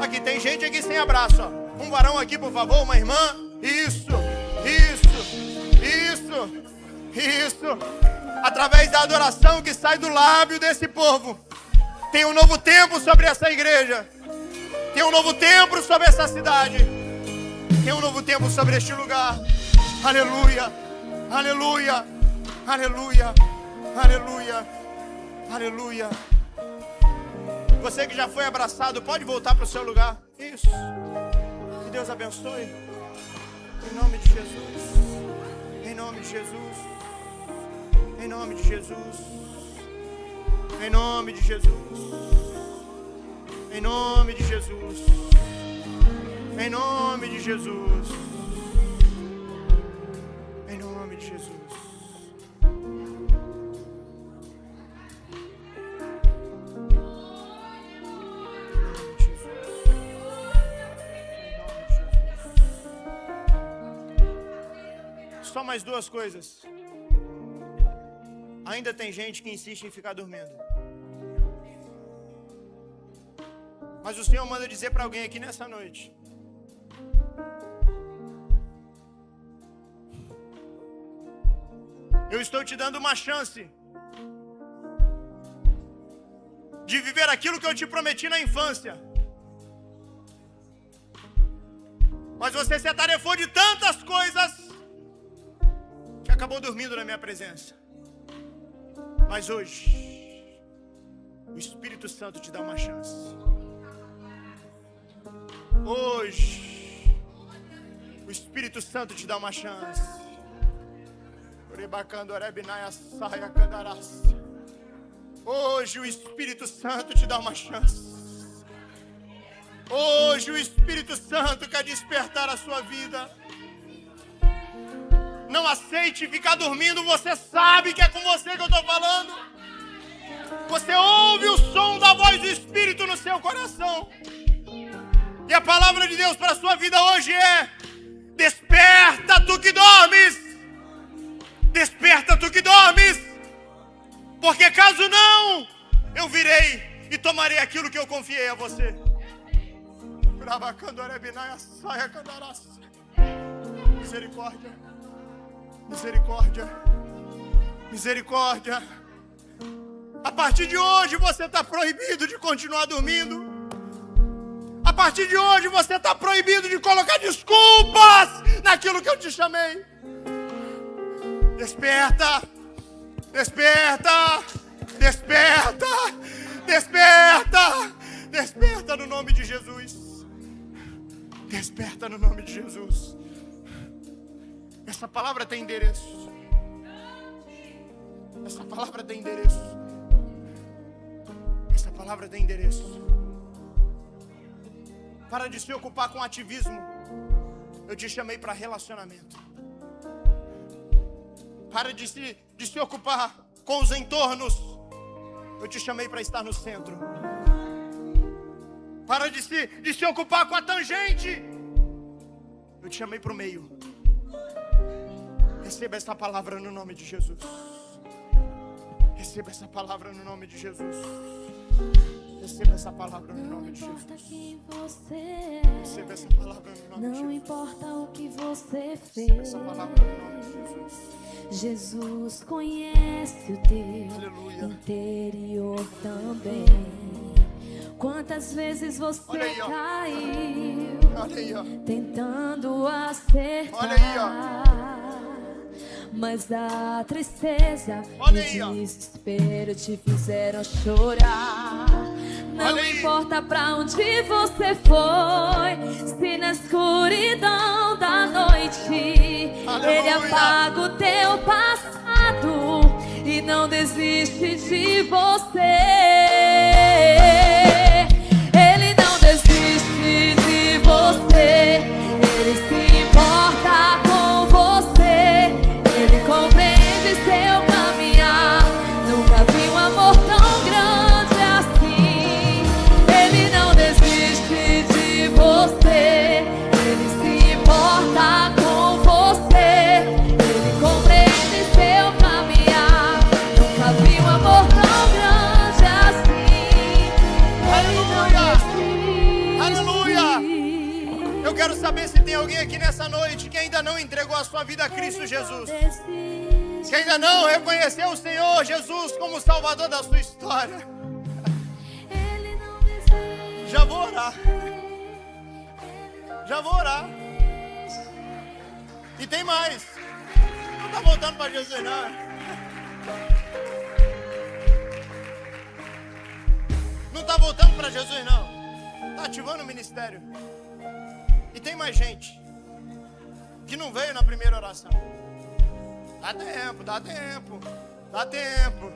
Aqui tem gente aqui sem abraço, ó. Um varão aqui, por favor, uma irmã. Isso, isso, isso, isso. Através da adoração que sai do lábio desse povo, tem um novo tempo sobre essa igreja. Tem um novo tempo sobre essa cidade. Tem um novo tempo sobre este lugar. Aleluia, aleluia, aleluia, aleluia, aleluia. Você que já foi abraçado, pode voltar para o seu lugar. Isso. Que Deus abençoe. Em nome de Jesus. Em nome de Jesus. Em nome de Jesus. Em nome de Jesus. Em nome de Jesus. Em nome de Jesus. Em nome de Jesus. Só mais duas coisas. Ainda tem gente que insiste em ficar dormindo. Mas o Senhor manda dizer para alguém aqui nessa noite: eu estou te dando uma chance de viver aquilo que eu te prometi na infância. Mas você se atarefou de tantas coisas que acabou dormindo na minha presença. Mas hoje, o Espírito Santo te dá uma chance. Hoje, o Espírito Santo te dá uma chance. Hoje, o Espírito Santo te dá uma chance. Hoje, o Espírito Santo quer despertar a sua vida. Não aceite ficar dormindo. Você sabe que é com você que eu estou falando. Você ouve o som da voz do Espírito no seu coração. E a palavra de Deus para a sua vida hoje é: desperta tu que dormes. Desperta tu que dormes. Porque caso não, eu virei e tomarei aquilo que eu confiei a você. Misericórdia. Misericórdia, misericórdia. A partir de hoje você está proibido de continuar dormindo. A partir de hoje você está proibido de colocar desculpas naquilo que eu te chamei. Desperta, desperta, desperta, desperta, desperta no nome de Jesus. Desperta no nome de Jesus. Essa palavra tem endereço. Essa palavra tem endereço. Essa palavra tem endereço. Para de se ocupar com ativismo. Eu te chamei para relacionamento. Para de se ocupar com os entornos. Eu te chamei para estar no centro. Para de se ocupar com a tangente. Eu te chamei para o meio. Receba essa palavra no nome de Jesus. Receba essa palavra no nome de Jesus. Receba essa palavra no nome de Jesus. Receba essa palavra no nome de Jesus. Não importa o que você fez. Receba essa palavra no nome de Jesus. Jesus conhece o teu Aleluia. interior também. Quantas vezes você Olha aí, ó. caiu Olha aí, ó. tentando acertar. Olha aí, ó. Mas a tristeza Olha e aí, ó. o desespero te fizeram chorar. Não Olha aí. importa pra onde você foi, se na escuridão da noite Aleluia. Ele apaga o teu passado e não desiste de você. Ele não desiste de você. Ele se importa com você. Ele compreende seu caminhar. Nunca vi um amor tão grande assim. Ele não desiste de você. Ele se importa com você. Ele compreende seu caminhar. Nunca vi um amor tão grande assim. Ele não Aleluia. desiste. Eu quero saber se tem alguém aqui nessa noite que ainda não entregou a sua vida a Cristo Jesus. Que ainda não reconheceu o Senhor Jesus como o Salvador da sua história. Ele não desiste. Já vou orar. Já vou orar. E tem mais. Não tá voltando para Jesus, não. Não tá voltando para Jesus, não. Tá ativando o ministério. E tem mais gente que não veio na primeira oração. Dá tempo, dá tempo, dá tempo.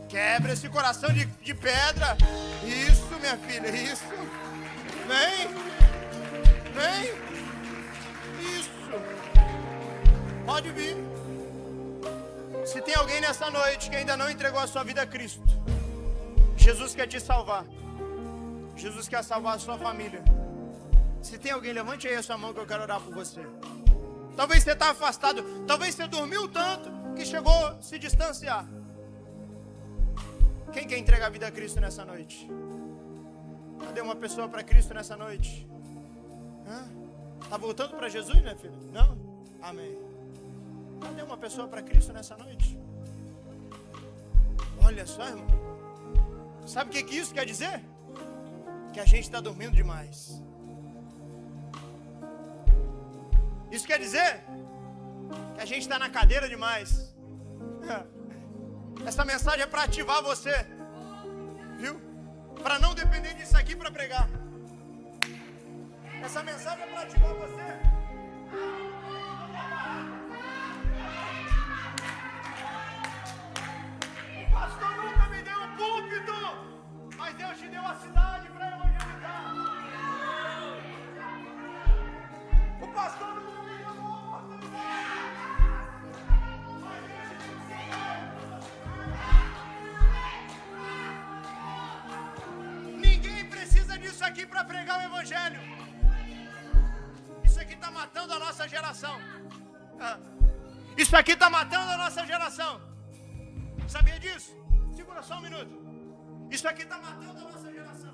Quebra esse coração de pedra. Isso, minha filha, isso. Vem. Vem. Isso. Pode vir. Se tem alguém nessa noite que ainda não entregou a sua vida a Cristo, Jesus quer te salvar. Jesus quer salvar a sua família. Se tem alguém, levante aí a sua mão que eu quero orar por você. Talvez você está afastado. Talvez você dormiu tanto que chegou a se distanciar. Quem quer entregar a vida a Cristo nessa noite? Cadê uma pessoa para Cristo nessa noite? Está voltando para Jesus, né, filho? Não? Amém. Cadê uma pessoa para Cristo nessa noite? Olha só, irmão. Sabe o que isso quer dizer? Que a gente está dormindo demais. Isso quer dizer que a gente está na cadeira demais. Essa mensagem é para ativar você, viu? Para não depender disso aqui para pregar. Essa mensagem é para ativar você. O pastor nunca me deu um púlpito, mas Deus te deu a cidade para evangelizar. O pastor nunca me deu uma oportunidade. Ninguém precisa disso aqui para pregar o evangelho. Isso aqui está matando a nossa geração. Isso aqui está matando a nossa geração. Sabia disso? Segura só um minuto. Isso aqui está matando a nossa geração.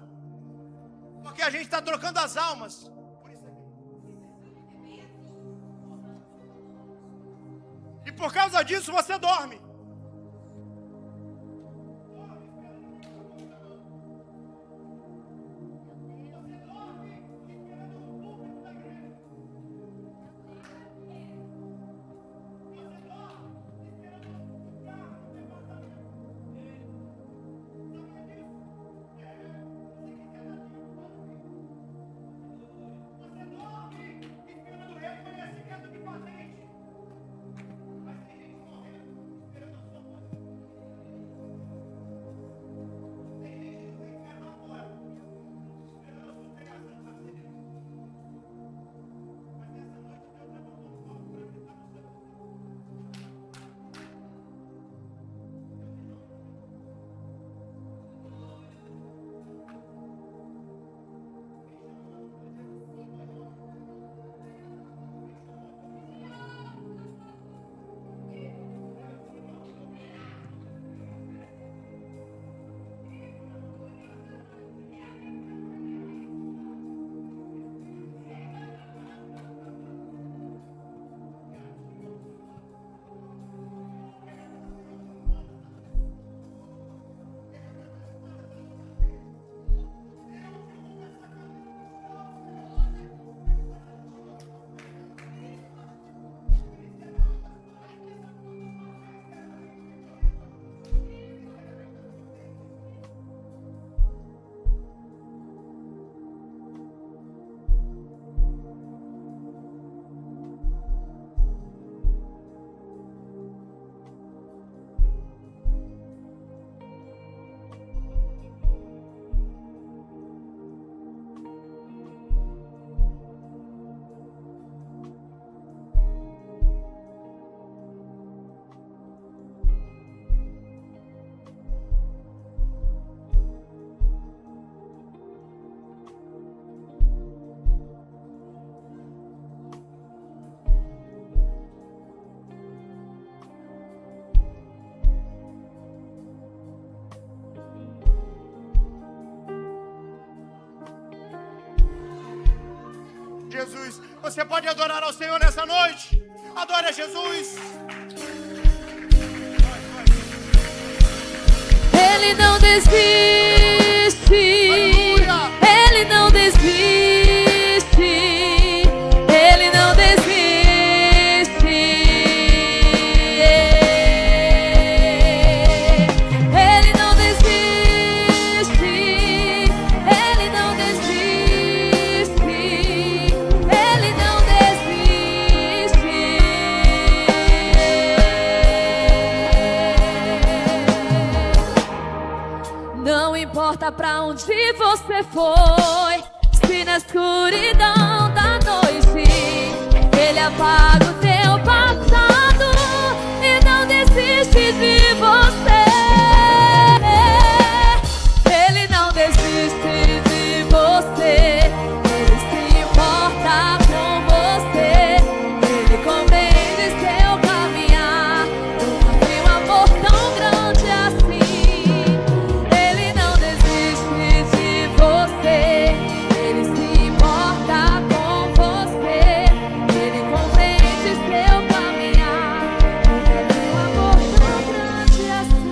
Porque a gente está trocando as almas por isso aqui. E por causa disso você dorme. Jesus. Você pode adorar ao Senhor nessa noite? Adore a Jesus. Ele não desiste. Ele não desiste. Ele não desiste. Ele não desiste. Ele não desiste. Ele não desiste. Não importa pra onde você foi, se na escuridão da noite Ele apaga o teu passado e não desiste de você. Ele não desiste de você. Ele se importa com você. Ele compreende seu caminhar. Nunca vi um amor tão grande assim. Ele não desiste de você. Ele se importa com você. Ele compreende seu caminhar. Nunca vi um amor tão grande assim.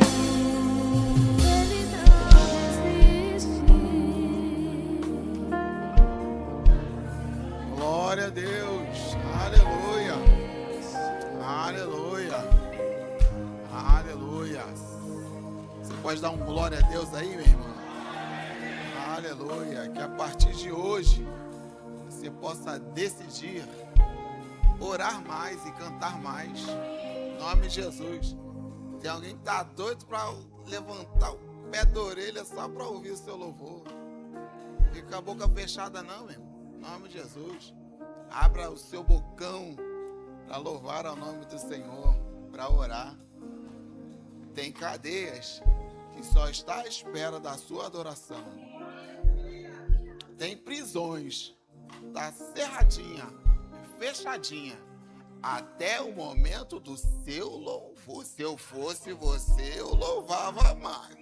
Ele não desiste. Glória a Deus, aleluia, aleluia, aleluia. Você pode dar um glória a Deus aí, meu irmão? Aleluia, que a partir de hoje você possa decidir orar mais e cantar mais, em nome de Jesus. Tem alguém que tá doido para levantar o pé da orelha só para ouvir o seu louvor. Fica com a boca fechada não, meu irmão. Em nome de Jesus. Abra o seu bocão para louvar ao nome do Senhor, para orar. Tem cadeias que só está à espera da sua adoração. Tem prisões, tá cerradinha, fechadinha, até o momento do seu louvor. Se eu fosse você, eu louvava mais.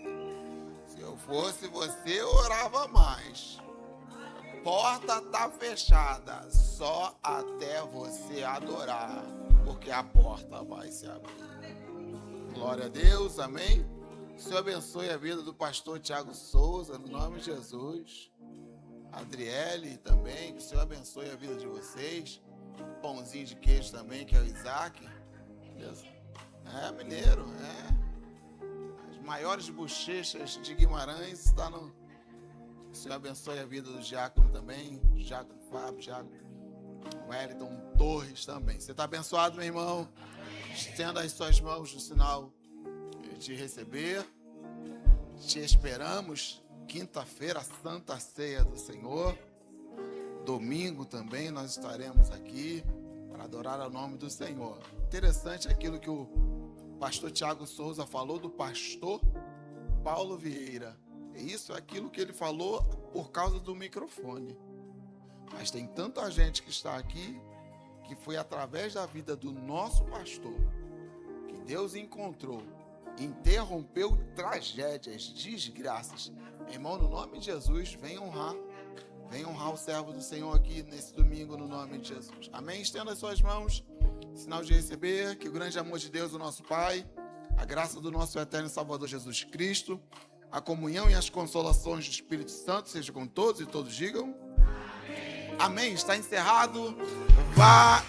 Se eu fosse você, eu orava mais. Porta tá fechada, só até você adorar, porque a porta vai se abrir. Glória a Deus, amém? O Senhor abençoe a vida do pastor Tiago Souza, no nome de Jesus. Adriele também, que o Senhor abençoe a vida de vocês. Pãozinho de queijo também, que é o Isaac. Beleza? É, mineiro, é. As maiores bochechas de Guimarães está no... O Senhor abençoe a vida do Diácono também, Diácono Fábio, Diácono Wellington Torres também. Você está abençoado, meu irmão? Estenda as suas mãos no sinal de receber. Te esperamos quinta-feira, Santa Ceia do Senhor. Domingo também nós estaremos aqui para adorar ao nome do Senhor. Interessante aquilo que o pastor Tiago Souza falou do pastor Paulo Vieira. Isso é aquilo que ele falou por causa do microfone. Mas tem tanta gente que está aqui que foi através da vida do nosso pastor que Deus encontrou, interrompeu tragédias, desgraças. Irmão, no nome de Jesus, vem honrar o servo do Senhor aqui nesse domingo, no nome de Jesus. Amém? Estenda as suas mãos, sinal de receber, que o grande amor de Deus, o nosso Pai, a graça do nosso eterno Salvador Jesus Cristo, a comunhão e as consolações do Espírito Santo seja com todos e todos digam amém. Está encerrado. Vá